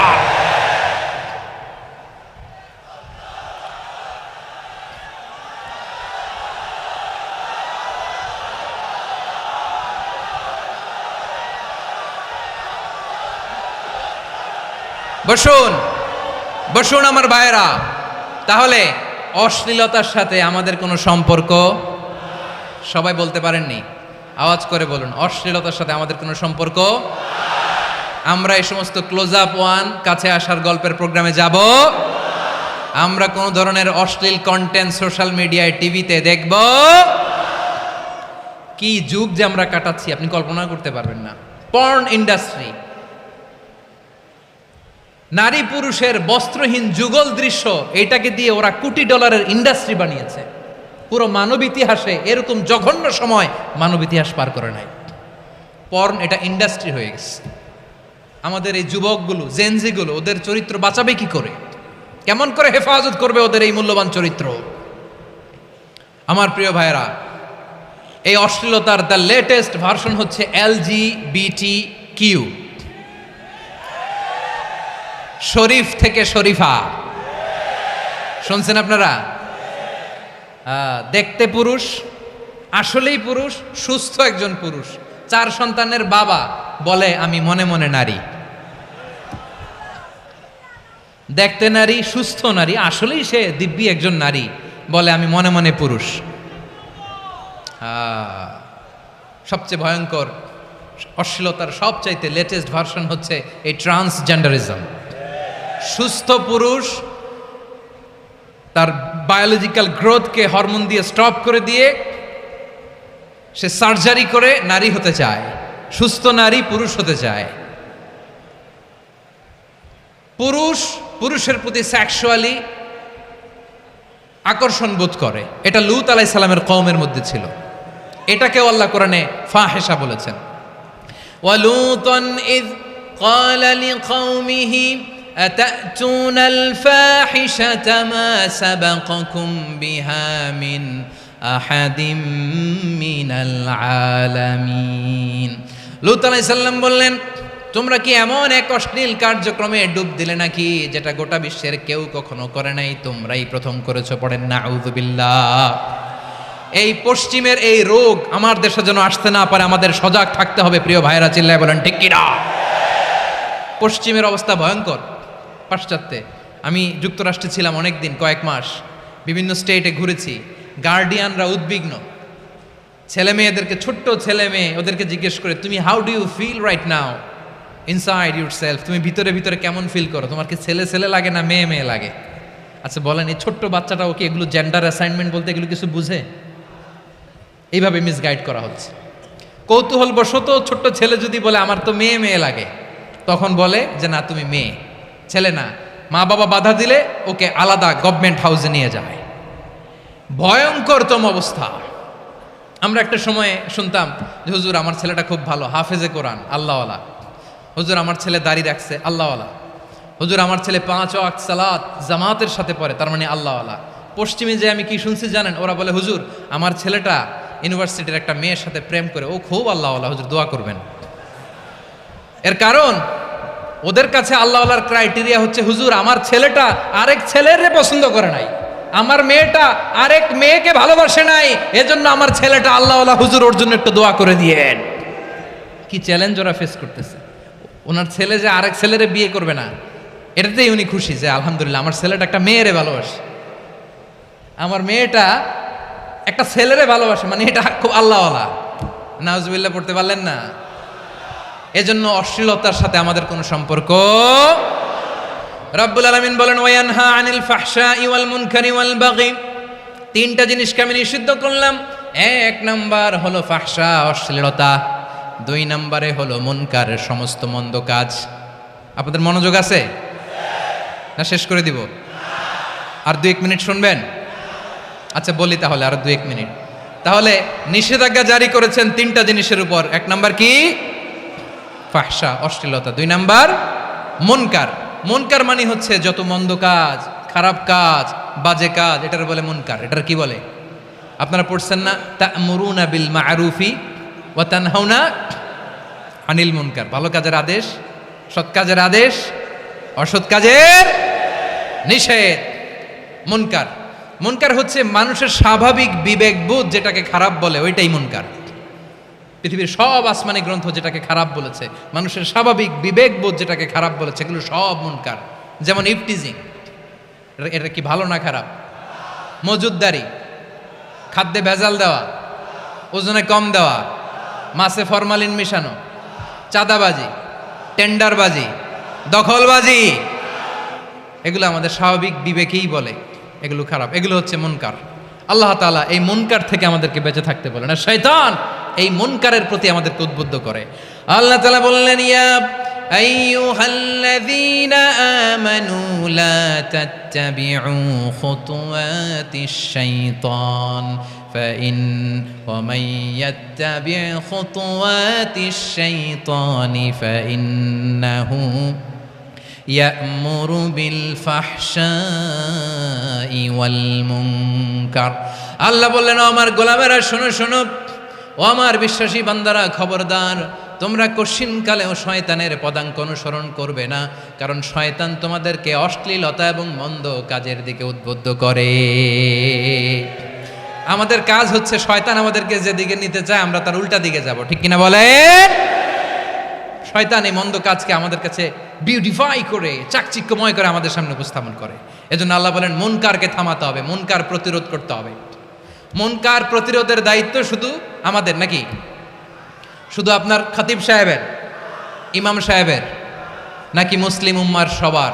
বসুন বসুন আমার ভাইয়েরা। তাহলে অশ্লীলতার সাথে আমাদের কোনো সম্পর্ক? সবাই বলতে পারেননি, আওয়াজ করে বলুন, অশ্লীলতার সাথে আমাদের কোনো সম্পর্ক? আমরা এই সমস্ত ক্লোজ আপ ওয়ান, কাছে আসার গল্পের প্রোগ্রামে যাব? আমরা কোন ধরনের অশ্লীল কন্টেন্ট সোশ্যাল মিডিয়ায়, টিভিতে দেখব? কি যুগ যে আমরা কাটাচ্ছি আপনি কল্পনা করতে পারবেন না। পর্ন ইন্ডাস্ট্রি, নারী পুরুষের বস্ত্রহীন যুগল দৃশ্য, এটাকে দিয়ে ওরা কোটি ডলারের ইন্ডাস্ট্রি বানিয়েছে। পুরো মানব ইতিহাসে এরকম জঘন্য সময় মানব ইতিহাস পার করে নাই। পর্ন এটা ইন্ডাস্ট্রি হয়ে গেছে। আমাদের এই যুবকগুলো, জেনজিগুলো, ওদের চরিত্র বাঁচাবে কি করে? কেমন করে হেফাজত করবে ওদের এই মূল্যবান চরিত্র? আমার প্রিয় ভাইয়েরা, এই অশ্লীলতার দ্য লেটেস্ট ভার্সন হচ্ছে LGBTQ, শরীফ থেকে শরীফা। শুনছেন আপনারা? দেখতে পুরুষ, আসলেই পুরুষ, সুস্থ একজন পুরুষ, 4 সন্তানের বাবা, বলে আমি মনে মনে নারী। দেখতে নারী, সুস্থ নারী, আসলেই সে দিব্যি একজন নারী, বলে আমি মনে মনে পুরুষ। সবচেয়ে ভয়ঙ্কর অশ্লীলতার সবচাইতে লেটেস্ট ভার্সন হচ্ছে এই ট্রান্সজেন্ডারিজম। সুস্থ পুরুষ তার বায়োলজিক্যাল গ্রোথকে হরমোন দিয়ে স্টপ করে দিয়ে সে সার্জারি করে নারী হতে চায়, সুস্থ নারী পুরুষ হতে চায়। পুরুষ পুরুষের প্রতি সেক্সুয়ালি আকর্ষণ বোধ করে, এটা লূত আলাইহিস সালামের কওমের মধ্যে ছিল। এটাকেও আল্লাহ কোরআনে ফাহিশা বলেছেন। ওয়ালুতান ইয ক্বালা লিকাওমিহি আতাতুনাল ফাহিশাতা মা সাবাকাকুম বিহা মিন আহাদিম মিনাল আলামিন। লূত আলাইহিস সালাম বললেন, তোমরা কি এমন এক অশ্লীল কার্যক্রমে ডুব দিলে নাকি যেটা গোটা বিশ্বের কেউ কখনো করে নাই, তোমরাই প্রথম করেছো? পড়েন নাউযুবিল্লাহ। এই পশ্চিমের এই রোগ আমার দেশে যেন আসতে না পারে, আমাদের সজাগ থাকতে হবে। প্রিয় ভাইরা, চিল্লায় বলেন ঠিক কিনা? পশ্চিমের অবস্থা ভয়ঙ্কর। পাশ্চাত্যে আমি যুক্তরাষ্ট্রে ছিলাম অনেকদিন, কয়েক মাস, বিভিন্ন স্টেটে ঘুরেছি। গার্ডিয়ানরা উদ্বিগ্ন, ছেলে মেয়েদেরকে, ছোট্ট ছেলে মেয়ে, ওদেরকে জিজ্ঞেস করে, তুমি how do you feel right now inside yourself? তুমি ভিতরে ভিতরে কেমন ফিল করো? তোমার কি ছেলে ছেলে লাগে না মেয়ে মেয়ে লাগে? আচ্ছা বলেন, এই ছোট্ট বাচ্চাটাও কি এগুলো জেন্ডার অ্যাসাইনমেন্ট বলতে এগুলো কিছু বুঝে? এইভাবে মিসগাইড করা হচ্ছে। কৌতূহল বশত ছোট্ট ছেলে যদি বলে আমার তো মেয়ে মেয়ে লাগে, তখন বলে যে না তুমি মেয়ে, ছেলে না। মা বাবা বাধা দিলে ওকে আলাদা গভর্নমেন্ট হাউসে নিয়ে যায়। ভয়ঙ্করতম অবস্থা। আমরা একটা সময় শুনতাম যে হুজুর আমার ছেলেটা খুব ভালো, হাফেজে কোরআন, আল্লাহওয়ালা। হুজুর আমার ছেলে দাড়ি রাখছে, আল্লাহওয়ালা। হুজুর আমার ছেলে 5 ওয়াক্ত সালাত জামাতের সাথে পড়ে, তার মানে আল্লাহওয়ালা। পশ্চিমে যে আমি কি শুনছি জানেন? ওরা বলে হুজুর আমার ছেলেটা ইউনিভার্সিটির একটা মেয়ের সাথে প্রেম করে, ও খুব আল্লাহওয়ালা, হুজুর দোয়া করবেন। এর কারণ ওদের কাছে আল্লাহওয়ালার ক্রাইটেরিয়া হচ্ছে হুজুর আমার ছেলেটা আরেক ছেলেরে পছন্দ করে নাই, আমার মেয়েটা আরেক মেয়েকে ভালোবাসে নাই, এজন্য আমার ছেলেটা আল্লাহওয়ালা, হুজুর ওর জন্য একটু দোয়া করে দিয়েন। কি চ্যালেঞ্জ ওরা ফেস করতেছে। ওনার ছেলে যে আরেক ছেলেরে বিয়ে করবে না, এটাতেই উনি খুশি যে আলহামদুলিল্লাহ আমার ছেলেটা একটা মেয়েরে ভালোবাসে, আমার মেয়েটা একটা ছেলেরে ভালোবাসে, মানে এটা খুব আল্লাহওয়ালা। নাউজুবিল্লাহ পড়তে পারলেন না? এজন্য অশ্লীলতার সাথে আমাদের কোনো সম্পর্ক। রব্বুল আলামিন বলেন ওয়ায়ানহা আনিল ফাহশাই ওয়াল মুনকারি ওয়াল বাগি। 3টা জিনিসকে আমি নিষিদ্ধ করলাম। 1 নাম্বার হলো ফাহশা, অশ্লীলতা। 2 নম্বরে হলো মুনকারের সমস্ত মন্দ কাজ। আপনাদের মনোযোগ আছে না? শেষ করে দিব? আর 2-1 মিনিট শুনবেন? আচ্ছা বলি তাহলে, আর 2-1 মিনিট। তাহলে নিষেধাজ্ঞা জারি করেছেন 3টা জিনিসের উপর। 1 নাম্বার কি? ফাহশা, অশ্লীলতা। 2 নাম্বার মুনকার। মুনকার মানে হচ্ছে যত মন্দ কাজ, খারাপ কাজ, বাজে কাজ, এটার বলে মুনকার। এটার কি বলে? আপনারা পড়ছেন না তা'মুরুনা বিল মা'রুফি ওয়া তানহাউনা আনিল মুনকার। ভালো কাজের আদেশ, সৎ কাজের আদেশ, অসৎ কাজের নিষেধ। মুনকার, মুনকার হচ্ছে মানুষের স্বাভাবিক বিবেকবোধ যেটাকে খারাপ বলে, ওইটাই মুনকার। পৃথিবীর সব আসমানি গ্রন্থ যেটাকে খারাপ বলেছে, মানুষের স্বাভাবিক বিবেকবোধ যেটাকে খারাপ বলেছে, এগুলো সব মুনকার। যেমন ইফটিজিং, এটা কি ভালো না খারাপ? মজুদদারি, খাদ্যে ভেজাল দেওয়া, ওজনে কম দেওয়া, মাছে ফরমালিন মিশানো, চাঁদাবাজি, টেন্ডারবাজি, দখলবাজি, এগুলো আমাদের স্বাভাবিক বিবেকেই বলে এগুলো খারাপ, এগুলো হচ্ছে মুনকার। আল্লাহ তাআলা এই মুনকার থেকে আমাদেরকে বেঁচে থাকতে বলেন, আর শয়তান এই মুনকারের প্রতি আমাদেরকে উদ্বুদ্ধ করে। আল্লাহ তাআলা বললেন ইয়া আইয়ুহাল্লাযীনা আমানু লা তাত্তাবিউ খুতুওয়াতিশ শাইতান ফাইন ওয়া মান ইয়াত্তাবি' খুতুওয়াতিশ শাইতানি ফাইন্নাহু ইয়া'মুরু বিল ফাহশাই ওয়াল মুনকার। আল্লাহ বললেন ও আমার গোলামেরা শোনো শোনো, ও আমার বিশ্বাসী বান্দারা খবরদার, তোমরা কশিনকালেও শয়তানের পদাঙ্ক অনুসরণ করবে না, কারণ শয়তান তোমাদেরকে অশ্লীলতা এবং মন্দ কাজের দিকে উদ্বুদ্ধ করে। আমাদের কাজ হচ্ছে শয়তান আমাদেরকে যেদিকে নিতে চায় আমরা তার উল্টা দিকে যাব, ঠিক কিনা বলেন? শয়তান এই মন্দ কাজকে আমাদের কাছে বিউটিফাই করে, চাকচিক্যময় করে আমাদের সামনে উপস্থাপন করে। এজন্য আল্লাহ বলেন মুনকারকে থামাতে হবে, মুনকার প্রতিরোধ করতে হবে। মুনকার প্রতিরোধের দায়িত্ব শুধু আমাদের নাকি? শুধু আপনার খতিব সাহেবের, ইমাম সাহেবের, নাকি মুসলিম উম্মার সবার?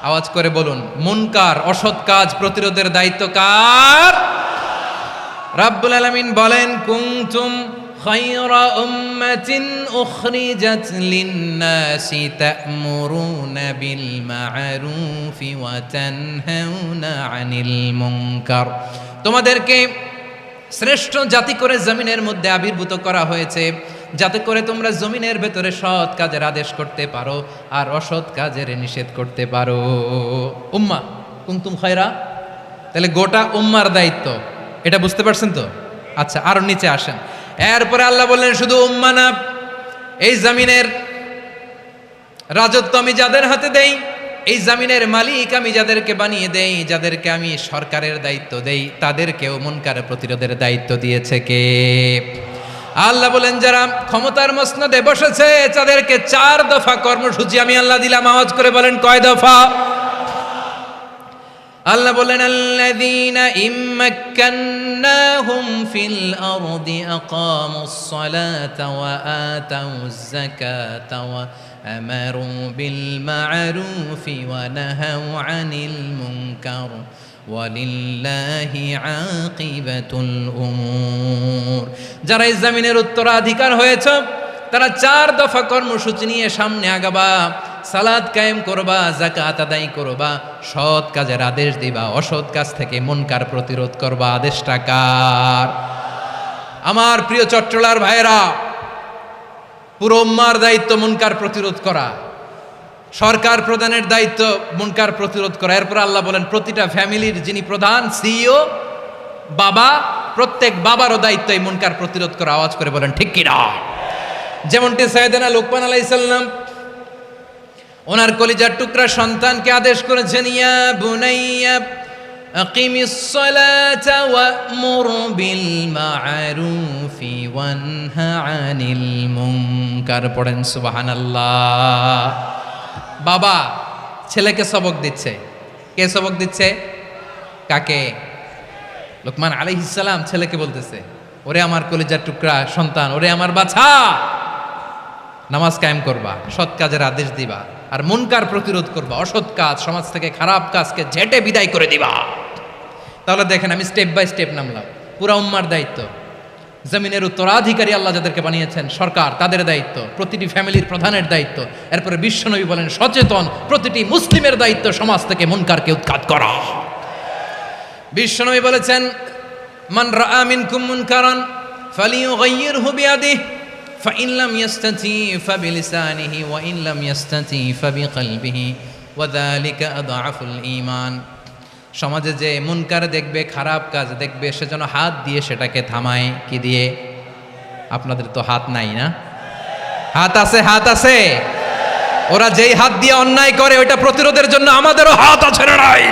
আওয়াজ করে বলুন, মুনকার অসৎ কাজ প্রতিরোধের দায়িত্ব কার? রাব্বুল আলামিন বলেন কুনতুম খায়রা উম্মাতিন উখরিজাত লিন-নাসি তা'মুরুনা বিল মা'রুফি ওয়া তানহাউনা আনিল মুনকার। তোমাদেরকে শ্রেষ্ঠ জাতি করে জমিনের মধ্যে আবির্ভূত করা হয়েছে, যাতে করে তোমরা জমিনের ভেতরে সৎ কাজের আদেশ করতে পারো আর অসৎ কাজের নিষেধ করতে পারো। উম্মা কুনতুম খায়রা, তাহলে গোটা উম্মার দায়িত্ব, এটা বুঝতে পারছেন তো? আচ্ছা আরো নিচে আসেন। এরপরে আল্লাহ বললেন শুধু উম্মা না, এই জমিনের রাজত্ব আমি যাদের হাতে দেই, এই জামিনের মালিক আমি যাদেরকে বানিয়ে দেই, যাদেরকে আমি সরকারের দায়িত্ব দেই, তাদেরকেও মুনকার প্রতিরোধের দায়িত্ব দিয়েছে কে? আল্লাহ বলেন যারা ক্ষমতার মসনদে বসেছে তাদেরকে 4 দফা কর্মসূচি আমি আল্লাহ দিলাম। আওয়াজ করে বলেন কয় দফা? আল্লাহ বলেন আল্লাযীনা ইম্মাক্কান্নাহুম ফিল আরদি আকামুস সালাতা ওয়া আতাউয যাকাতা ওয়া আমারু বিল মা'রুফি ওয়া নাহাউ আনিল মুনকার ওয়ালিল্লাহি আকিবাতুল উমুর। যারা এই জমিনের উত্তরাধিকার হয়েছে তারা 4 দফা কর্মসূচি নিয়ে সামনে আগাবা। সালাত কায়েম করবা, যাকাত আদায় করবা, সৎ কাজের আদেশ দিবা, অসৎ কাজ থেকে মুনকার প্রতিরোধ করবা। আদেশটা কার? আমার প্রিয় চট্টলার ভাইরা, পুরো উম্মার দায়িত্ব মুনকার প্রতিরোধ করা, সরকার প্রধানের দায়িত্ব মুনকার প্রতিরোধ করা। এরপর আল্লাহ বলেন প্রতিটা ফ্যামিলির যিনি প্রধান সিইও বাবা, প্রত্যেক বাবারও দায়িত্ব এই মুনকার প্রতিরোধ করা। আওয়াজ করে বলেন ঠিক কিনা? যেমনটি সাইয়েদনা লুকমান আলাইহিস সালাম ওনার কলিজার টুকরা সন্তানকে আদেশ করেছেন, ইয়া বুনাইয়া আকিমিস সালাতা ওয়া'মুর বিল মা'রুফি ওয়ানহা আনিল মুনকার। পড়েন সুবহানাল্লাহ। বাবা ছেলেকে সবক দিচ্ছে। কে সবক দিচ্ছে? কাকে? লুকমান আলাইহিস সালাম ছেলেকে বলতেছে, ওরে আমার কলিজার টুকরা সন্তান, ওরে আমার বাছা, নামাজ কায়েম করবা, সৎ কাজের আদেশ দিবা, আর মুনকার প্রতিরোধ করবা, অসৎ কাজ সমাজ থেকে খারাপ কাজকে ঝেঁটে বিদায় করে দিবা। তাহলে দেখেন আমি স্টেপ বাই স্টেপ নামলাম। পুরা উম্মার দায়িত্ব, জমিনের উত্তরাধিকারী আল্লাহ যাদেরকে বানিয়েছেন সরকার, তাদের দায়িত্ব, প্রতিটি ফ্যামিলির প্রধানের দায়িত্ব। এরপরে বিশ্বনবী বলেন সচেতন প্রতিটি মুসলিমের দায়িত্ব সমাজ থেকে মুনকারকে উৎখাত করা। বিশ্বনবী বলেছেন মান রাআ মিনকুম মুনকারান ফালিয়ুগাইয়িরহু বিয়াদিহি ফাইন লাম ইয়াস্তাতি ফাবিলিসানিহি ওয়া ইন লাম ইয়াস্তাতি ফাবিকলবিহি ওয়া যালিকা আযআফুল ঈমান। সমাজে যে মুনকার দেখবে, খারাপ কাজ দেখবে, সে যেন হাত দিয়ে সেটাকে থামায়। কি দিয়ে? আপনাদের তো হাত নাই না? হাত আছে? হাত আছে? ওরা যেই হাত দিয়ে অন্যায় করে ওইটা প্রতিরোধের জন্য আমাদেরও হাত আছে না নাই?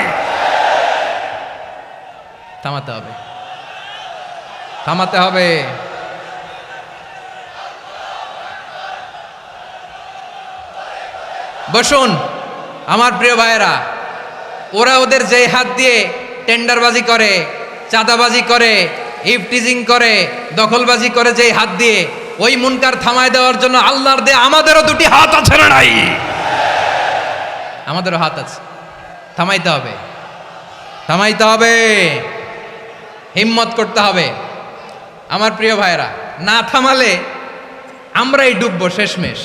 থামাতে হবে, থামাতে হবে। বসুন আমার প্রিয় ভাইয়েরা, ওরা ওদের যেই হাত দিয়ে টেন্ডারবাজি করে, চাঁদাবাজি করে, ইফটিজিং করে, দখলবাজি করে, যেই হাত দিয়ে, ওই মুনকার থামায় দেওয়ার জন্য আল্লাহর দেয়া আমাদেরও 2টি হাত আছে না নাই? আমাদেরও হাত আছে। থামাইতে হবে, থামাইতে হবে, হিম্মত করতে হবে। আমার প্রিয় ভাইয়েরা, না থামালে আমরাই ডুববো শেষমেশ।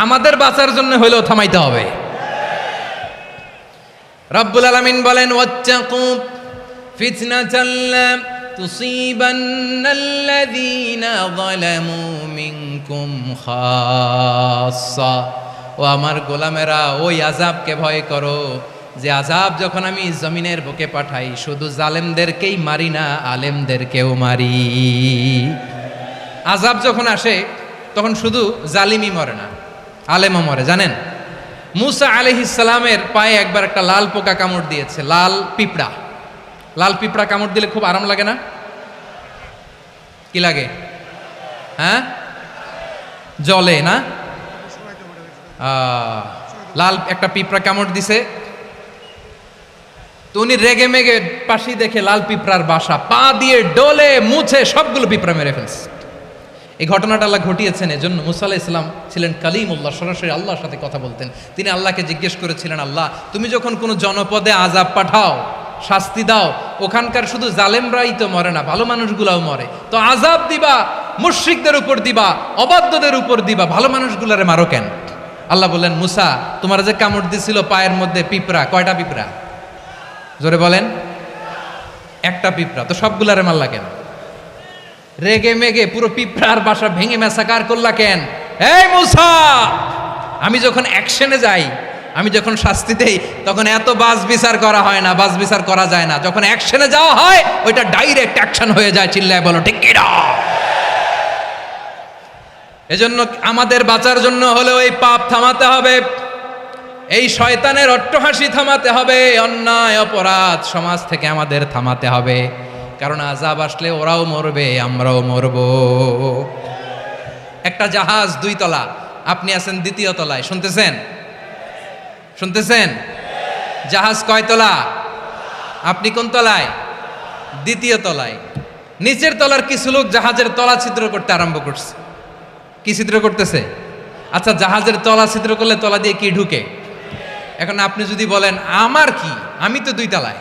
আমাদের বাঁচার জন্য হলেও থামাইতে হবে। রব্বুল আলামিন বলেন ওয়াত্তাকু ফিতনাতাল লা তুসিবান্নাল্লাযীনা যালামু মিনকুম খাসসা। ও আমার গোলামেরা, ওই আযাবকে ভয় করো যে আযাব যখন আমি জমিনের বুকে পাঠাই শুধু জালেমদেরকেই মারি না, আলেমদেরকেও মারি। আযাব যখন আসে তখন শুধু জালিমই মরে না, আলেমও মরে। জানেন মুসা আলাইহিস সালামের পায়ে একবার একটা লাল পোকা কামড় দিয়েছে, লাল পিঁপড়া। লাল পিঁপড়া কামড় দিলে খুব আরাম লাগে না? কি লাগে? হ্যাঁ, জলে না? লাল একটা পিঁপড়া কামড় দিছে, তো উনি রেগে মেগে পাশি দেখে লাল পিঁপড়ার বাসা, পা দিয়ে ডলে মুছে সবগুলো পিঁপড়া মেরে ফেলছে। এই ঘটনাটা আল্লাহ ঘটিয়েছেন এজন্য মুসা আলাইহিস সালাম ছিলেন কালিমুল্লাহ, সরাসরি আল্লাহর সাথে কথা বলতেন। তিনি আল্লাহকে জিজ্ঞেস করেছিলেন, আল্লাহ তুমি যখন কোনো জনপদে আযাব পাঠাও, শাস্তি দাও, ওখানকার শুধু জালেমরাই তো মরে না, ভালো মানুষগুলাও মরে, তো আযাব দিবা মুশরিকদের উপর দিবা, অবাধ্যদের উপর দিবা, ভালো মানুষগুলারে মারো কেন? আল্লাহ বললেন, মুসা তোমার যে কামড় দিছিল পায়ের মধ্যে পিঁপড়া, কয়টা পিঁপড়া? জোরে বলেন। একটা পিঁপড়া, তো সবগুলারে মারলা কেন? রেগে মেগে পুরো পিঁপড়ার বাসা ভেঙে ম্যাসাকার করলা কেন? এই মুসা, আমি যখন অ্যাকশনে যাই, আমি যখন শাস্তি দেই, তখন এত বাস বিচার করা হয় না, বাস বিচার করা যায় না। যখন অ্যাকশনে যাওয়া হয় ওইটা ডাইরেক্ট অ্যাকশন হয়ে যায়। চিল্লায় বলো ঠিক কি না? এজন্য আমাদের বাঁচার জন্য হলেও এই পাপ থামাতে হবে, এই শয়তানের অট্টহাসি থামাতে হবে, অন্যায় অপরাধ সমাজ থেকে আমাদের থামাতে হবে। কারণ আযাব আসলে ওরাও মরবে, আমরাও মরব। একটা জাহাজ 2 তলা, আপনি আছেন 2য় তলায়, শুনতেছেন? শুনতেছেন? জাহাজ কয় তলা? আপনি কোন তলায়? 2য় তলায়। নিচের তলার কিছু লোক জাহাজের তলা ছিদ্র করতে আরম্ভ করছে। কি ছিদ্র করতেছে? আচ্ছা, জাহাজের তলা ছিদ্র করলে তলা দিয়ে কি ঢুকে? এখন আপনি যদি বলেন আমার কি, আমি তো 2 তলায়,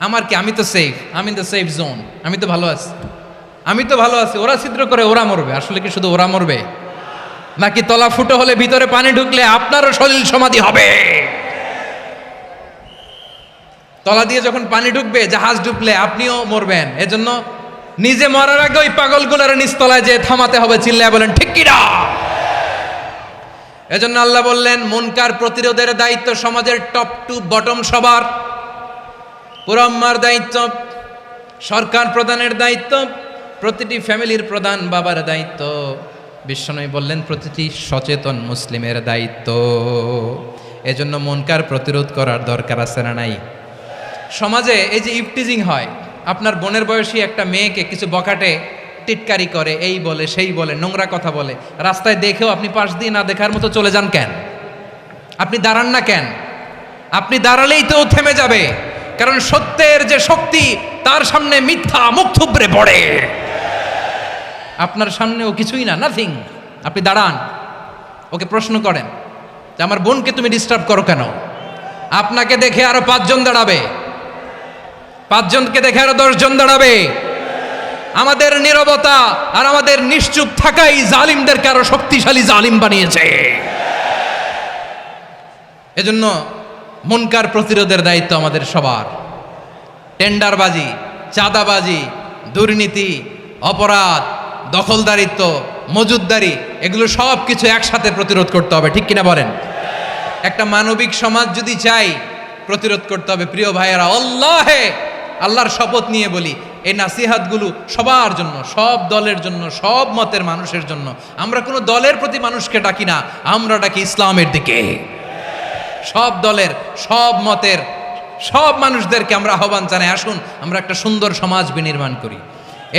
আমার কি, আমি তো সেফ, আমি তো সেফ জোন, আমি তো ভালো আছি, আমি তো ভালো আছি, ওরা ছিদ্র করে ওরা মরবে। আসলে কি শুধু ওরা মরবে, নাকি তলা ফুটো হলে ভিতরে পানি ঢুকলে আপনারও সলিল সমাধি হবে? তলা দিয়ে যখন পানি ঢুকবে, জাহাজ ঢুকলে আপনিও মরবেন। এজন্য নিজে মরার আগে ওই পাগলগুলোর নিচতলায় যে থামাতে হবে। চিল্লায় বলেন ঠিক কি না? এজন্য আল্লাহ বললেন মুনকার প্রতিরোধের দায়িত্ব সমাজের টপ টু বটম সবার। পুরম্মার দায়িত্ব, সরকার প্রধানের দায়িত্ব, প্রতিটি ফ্যামিলির প্রধান বাবার দায়িত্ব। বিশ্বনবী বললেন প্রতিটি সচেতন মুসলিমের দায়িত্ব। এজন্য মুনকার প্রতিরোধ করার দরকার আছে না নাই? সমাজে এই যে ইফটিজিং হয়, আপনার বোনের বয়সী একটা মেয়েকে কিছু বকাটে টিটকারি করে, এই বলে সেই বলে, নোংরা কথা বলে, রাস্তায় দেখেও আপনি পাশ দিয়ে না দেখার মতো চলে যান কেন? আপনি দাঁড়ান না কেন? আপনি দাঁড়ালেই তো থেমে যাবে। কারণ সত্যের যে শক্তি, তার সামনে মিথ্যা মুখ থুবড়ে পড়ে। আপনার সামনেও কিছুই না, নাথিং। আপনি দাঁড়ান, ওকে প্রশ্ন করেন যে আমার বোনকে তুমি ডিস্টার্ব করো কেন? আপনাকে দেখে আরো 5 জন দাঁড়াবে, 5 জনকে দেখে আরো 10 জন দাঁড়াবে। আমাদের নীরবতা আর আমাদের নিশ্চুপ থাকাই জালিমদেরকে আরো শক্তিশালী জালিম বানিয়েছে। এজন্য মুনকার প্রতিরোধের দায়িত্ব আমাদের সবার। টেন্ডারবাজি, চাঁদাবাজি, দুর্নীতি, অপরাধ, দখলদারিত্ব, মজুদদারি, এগুলো সব কিছু একসাথে প্রতিরোধ করতে হবে। ঠিক কিনা বলেন? একটা মানবিক সমাজ যদি চাই, প্রতিরোধ করতে হবে। প্রিয় ভাইয়েরা, আল্লাহর শপথ নিয়ে বলি, এই নাসিহাতগুলো সবার জন্য, সব দলের জন্য, সব মতের মানুষের জন্য। আমরা কোনো দলের প্রতি মানুষকে ডাকি না, আমরা ডাকি ইসলামের দিকে। সব দলের, সব মতের, সব মানুষদেরকে আমরা আহ্বান জানাই, আসুন আমরা একটা সুন্দর সমাজ বিনির্মাণ করি।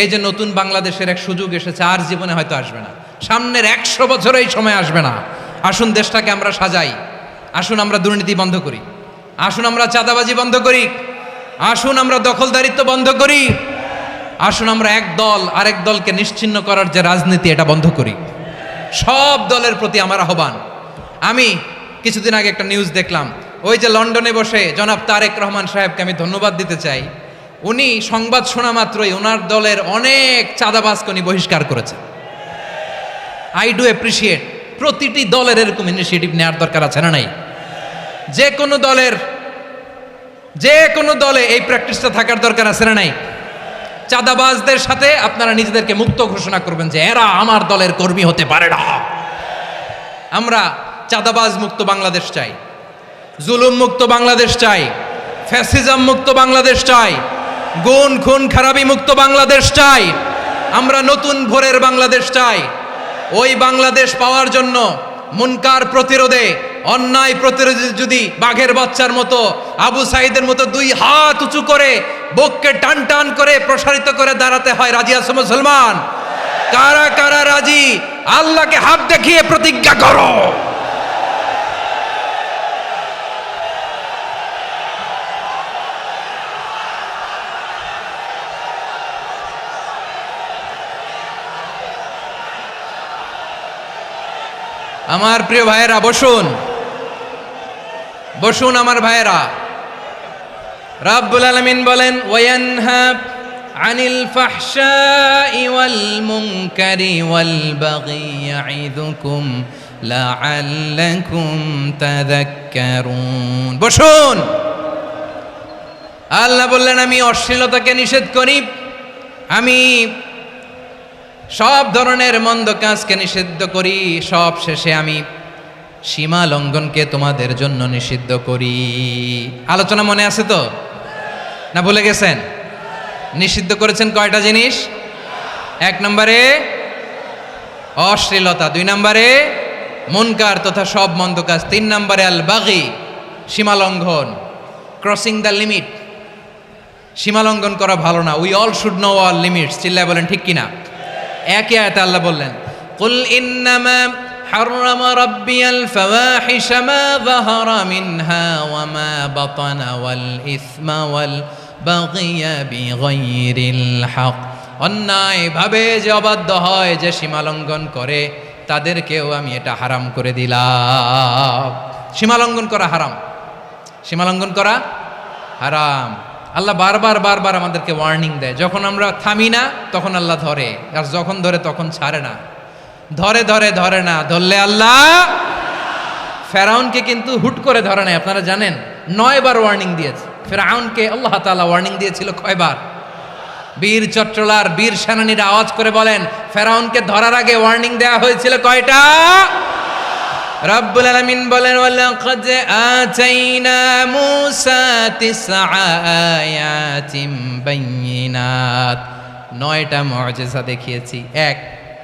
এই যে নতুন বাংলাদেশের এক সুযোগ এসেছে, আর জীবনে হয়তো আসবে না, সামনের 100 বছরে এই সময় আসবে না। আসুন দেশটাকে আমরা সাজাই, আসুন আমরা দুর্নীতি বন্ধ করি, আসুন আমরা চাঁদাবাজি বন্ধ করি, আসুন আমরা দখলদারিত্ব বন্ধ করি, আসুন আমরা এক দল আরেক দলকে নিশ্চিহ্ন করার যে রাজনীতি, এটা বন্ধ করি। সব দলের প্রতি আমার আহ্বান। আমি কিছুদিন আগে একটা নিউজ দেখলাম, ওই যে লন্ডনে বসে জনাব তারেক রহমান সাহেবকে আমি ধন্যবাদ দিতে চাই। উনি সংবাদ শোনা মাত্রই ওনার দলের অনেক চাঁদাবাজকে উনি বহিষ্কার করেছেন। I do appreciate. প্রতিটি দলের এরকম ইনিশিয়েটিভ নেওয়ার দরকার আছে না নাই? যে কোনো দলে এই প্র্যাকটিসটা থাকার দরকার আছে না নাই? চাঁদাবাজদের সাথে আপনারা নিজেদেরকে মুক্ত ঘোষণা করবেন যে এরা আমার দলের কর্মী হতে পারে না। আমরা চাঁদাবাজ মুক্ত বাংলাদেশ চাই, জুলুম মুক্ত বাংলাদেশ চাই, ফ্যাসিজম মুক্ত বাংলাদেশ চাই, গুণ খুন খারাপি মুক্ত বাংলাদেশ চাই। আমরা নতুন ভোরের বাংলাদেশ চাই। ওই বাংলাদেশ পাওয়ার জন্য মুনকার প্রতিরোধে, অন্যায় প্রতিরোধে যদি বাঘের বাচ্চার মতো, আবু সাঈদের মতো 2 হাত উঁচু করে বুককে টান টান করে প্রসারিত করে দাঁড়াতে হয়, রাজি আছো মুসলমান? কারা কারা রাজি? আল্লাহকে হাত দেখিয়ে প্রতিজ্ঞা করো। আমার প্রিয় ভাইয়েরা, বসুন বসুন আমার ভাইয়েরা। রাব্বুল আলামিন বলেন, ওয়ায়ানহা আনিল ফাহশাই ওয়াল মুনকারি ওয়াল বাগি ইয়াইদুকুম লাআল্লাকুম তাযাক্কারুন। বসুন। আল্লাহ বললেন, আমি অশ্লীলতাকে নিষেধ করি, আমি সব ধরনের মন্দ কাজকে নিষিদ্ধ করি, সব শেষে আমি সীমা লঙ্ঘনকে তোমাদের জন্য নিষিদ্ধ করি। আলোচনা মনে আছে তো? না ভুলে গেছেন? নিষিদ্ধ করেছেন কয়টা জিনিস? 1 নম্বরে অশ্লীলতা, 2 নম্বরে মুনকার তথা সব মন্দ কাজ, 3 নম্বরে আল বাগি, সীমালঙ্ঘন, ক্রসিং দ্য লিমিট। সীমালঙ্ঘন করা ভালো না। We all should know our limits. চিল্লায় বলেন ঠিক কিনা? একই আয়াতে আল্লাহ বললেন, কুল ইন্নামা হাররামা রাব্বিয়াল ফাওয়াহিশা মা যাহারা মিনহা ওয়া মা বাতানা ওয়াল ইসমা ওয়াল বাগিয়া বিগাইরিল হক। অন্যায়ভাবে যে অবাধ্য হয়, যে সীমালঙ্ঘন করে, তাদেরকেও আমি এটা হারাম করে দিলাম। সীমালঙ্ঘন করা হারাম, সীমালঙ্ঘন করা হারাম। আল্লাহ বারবার বারবার আমাদেরকে ওয়ার্নিং দেয়। যখন আমরা থামি না তখন আল্লাহ ধরে, আর যখন ধরে তখন ছাড়ে না। ধরে ধরে ধরে না, ধরলে আল্লাহ। ফেরাউনকে কিন্তু হুট করে ধরে নাই, আপনারা জানেন 9 বার ওয়ার্নিং দিয়েছে। ফেরাউনকে আল্লাহ তাআলা ওয়ার্নিং দিয়েছিল কয়বার? বীর চট্টলার বীর সেনানীরা আওয়াজ করে বলেন, ফেরাউনকে ধরার আগে ওয়ার্নিং দেওয়া হয়েছিল কয়টা? রব্বুল আলামিন বলেন, ওয়ালাকাদ আতাইনা মূসা 9 আয়াতিন বাইয়িনাত। 9টা মুআজিজা দেখিয়েছি। 1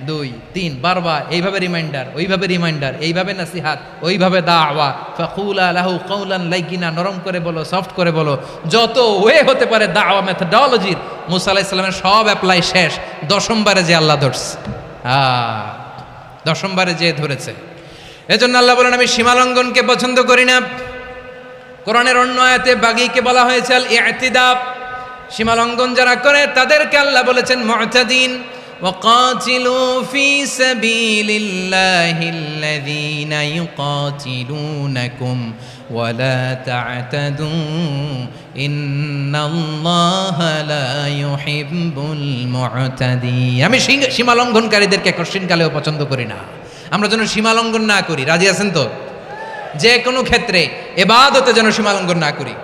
2 3 বারবার এইভাবে রিমাইন্ডার, ওইভাবে রিমাইন্ডার, এইভাবে নাসিহাত, ওইভাবে দাওয়া। ফাকুলা লাহু কাওলান লাইয়িনা, নরম করে বলো, সফট করে বলো, যত ওয়ে হতে পারে দাওয়া মেথডোলজির মূসা আলাইহিস সালামের সব অ্যাপ্লাই শেষ। 10ম বারে যে আল্লাহ ধরছে, 10ম বারে যে ধরেছে। এজন্য আল্লাহ বলেন, আমি সীমালঙ্ঘনকে পছন্দ করি না। কোরআনের অন্য আয়াতে বাগীকে বলা হয়েছে আল ইতিদা। সীমালঙ্ঘন যারা করে তাদেরকে আল্লাহ বলেছেন মুতাদিন। وقاتلوا في سبيل الله الذين يقاتلونكم ولا تعتدوا إن الله لا يحب المعتدين। আমি সীমালঙ্ঘনকারীদেরকে কোশ্চিনকালেও পছন্দ করি না। আমরা যেন সীমালঙ্ঘন না করি। রাজি আছেন তো? যে কোনো ক্ষেত্রে ইবাদতে যেন সীমালঙ্ঘন না করি।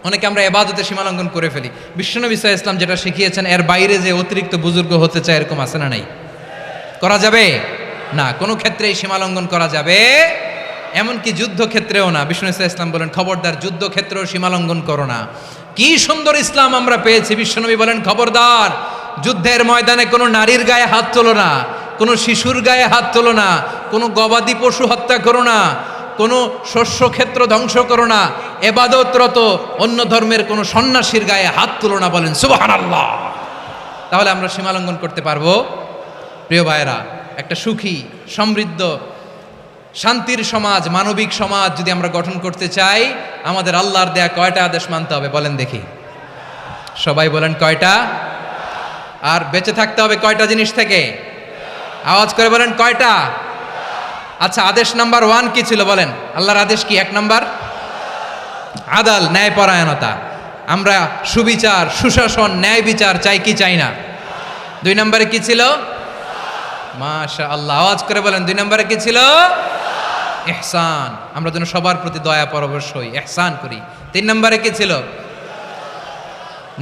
অনেকে আমরা ইবাদতে সীমালঙ্ঘন করে ফেলি। বিশ্বনবী সাল্লাল্লাহু আলাইহি ওয়াসাল্লাম যেটা শিখিয়েছেন, এর বাইরে যে অতিরিক্ত বুজুর্গ হতে চায়, এরকম আছে না নাই? করা যাবে না, কোনো ক্ষেত্রেই সীমালঙ্ঘন করা যাবে, এমনকি যুদ্ধক্ষেত্রেও না। বিশ্বনবী সাল্লাল্লাহু আলাইহি ওয়াসাল্লাম বলেন, খবরদার যুদ্ধক্ষেত্রেও সীমালঙ্ঘন করো না। কি সুন্দর ইসলাম আমরা পেয়েছি। বিশ্বনবী বলেন, খবরদার যুদ্ধের ময়দানে কোনো নারীর গায়ে হাত তোলো না, কোনো শিশুর গায়ে হাত তোলো না, কোনো গবাদি পশু হত্যা করো না, কোনো শস্য ক্ষেত্র ধ্বংস করো না, ইবাদতরত অন্য ধর্মের কোনো সন্ন্যাসীর গায়ে হাত তুলো না। বলেন সুবহানাল্লাহ। তাহলে আমরা সীমালঙ্ঘন করতে পারবো? প্রিয় ভাইরা, একটা সুখী, সমৃদ্ধ, শান্তির সমাজ, মানবিক সমাজ যদি আমরা গঠন করতে চাই, আমাদের আল্লাহর দেয়া কয়টা আদেশ মানতে হবে বলেন দেখি? সবাই বলেন কয়টা? আর বেঁচে থাকতে হবে কয়টা জিনিস থেকে? আওয়াজ করে বলেন কয়টা? আচ্ছা, আদেশ নাম্বার 1 কি ছিল বলেন? আল্লাহর আদেশ কি? 1 নাম্বার আদাল, ন্যায়পরায়ণতা। আমরা সুবিচার, সুশাসন, ন্যায় বিচার চাই কি চাই না? 2 নম্বরে কি ছিল? মাশাআল্লাহ, আওয়াজ করে বলেন 2 নম্বরে কি ছিল? ইহসান। আমরা যেন সবার প্রতি দয়া পরবশ হই, ইহসান করি। 3 নম্বরে কি ছিল?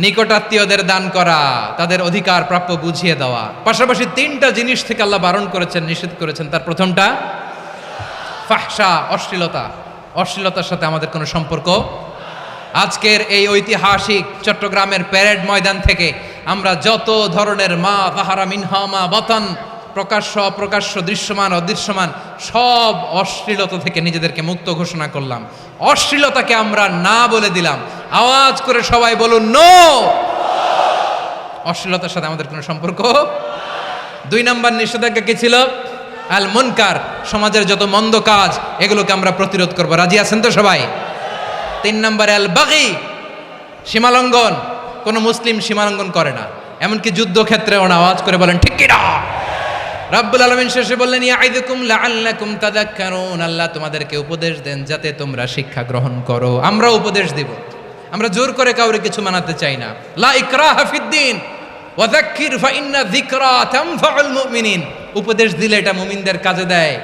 নিকটাত্মীয়দের দান করা, তাদের অধিকার প্রাপ্য বুঝিয়ে দেওয়া। পাশাপাশি 3টা জিনিস থেকে আল্লাহ বারণ করেছেন, নিষেধ করেছেন। তার প্রথমটা ফাহশা, অশ্লীলতা। অশ্লীলতার সাথে আমাদের কোনো সম্পর্ক। আজকের এই ঐতিহাসিক চট্টগ্রামের প্যারেড ময়দান থেকে আমরা যত ধরনের মা যাহারা মিনহা মা বাতান, প্রকাশ্য অপ্রকাশ্য, দৃশ্যমান অদৃশ্যমান, সব অশ্লীলতা থেকে নিজেদেরকে মুক্ত ঘোষণা করলাম। অশ্লীলতাকে আমরা না বলে দিলাম। আওয়াজ করে সবাই বলুন নো। অশ্লীলতার সাথে আমাদের কোনো সম্পর্ক। 2 নম্বর নিষেধাজ্ঞা কি ছিল? আল মুনকার, সমাজের যত মন্দ কাজ, এগুলোকে আমরা প্রতিরোধ করব। রাজি আছেন তো সবাই? 3 নম্বরে আল বাগি, সীমালঙ্ঘন। কোন মুসলিম সীমালঙ্ঘন করে না, এমনকি যুদ্ধক্ষেত্রেও না। আওয়াজ করে বলেন ঠিক কিনা? রব্বুল আলামিন শেষে বললেন, ইয়াইদুকুম লাআল্লাকুম তাযাক্কারুন। আল্লাহ তোমাদেরকে উপদেশ দেন যাতে তোমরা শিক্ষা গ্রহণ করো। আমরা উপদেশ দেব, আমরা জোর করে কাউরে কিছু মানাতে চাই না। লা ইকরাহা ফিদ্দিন ওয়া যাক্কির ফাইন্না যিকরা তানফাউল মুমিনিন। উপদেশ দিলে এটা মুমিনদের কাজে দেয়।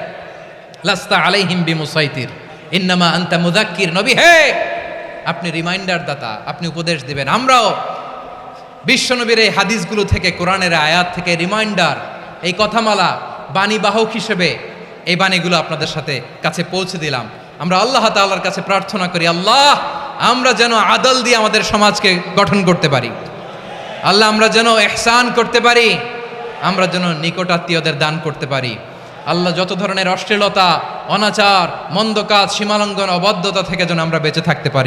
লাস্তা আলাইহিম বিমুসাইতির ইন্নামা আনতা মুযাক্কির। নবী হে, আপনি রিমাইন্ডার দাতা, আপনি উপদেশ দিবেন। আমরাও বিশ্বনবীর এই হাদিসগুলো থেকে, কোরআনের আয়াত থেকে রিমাইন্ডার, এই কথামালা, বাণীবাহক হিসেবে এই বাণীগুলো আপনাদের সাথে কাছে পৌঁছে দিলাম। আমরা আল্লাহ তাআলার কাছে প্রার্থনা করি, আল্লাহ আমরা যেন আদল দিয়ে আমাদের সমাজকে গঠন করতে পারি। আল্লাহ আমরা যেন ইহসান করতে পারি। আমরা যেন নিকটাত্মীয়দের দান করতে পারি। আল্লাহ যত ধরনের অশ্লীলতা, অনাচার, মন্দ কাজ, সীমালঙ্ঘন, অবাধ্যতা থেকে যেন আমরা বেঁচে থাকতে পারি।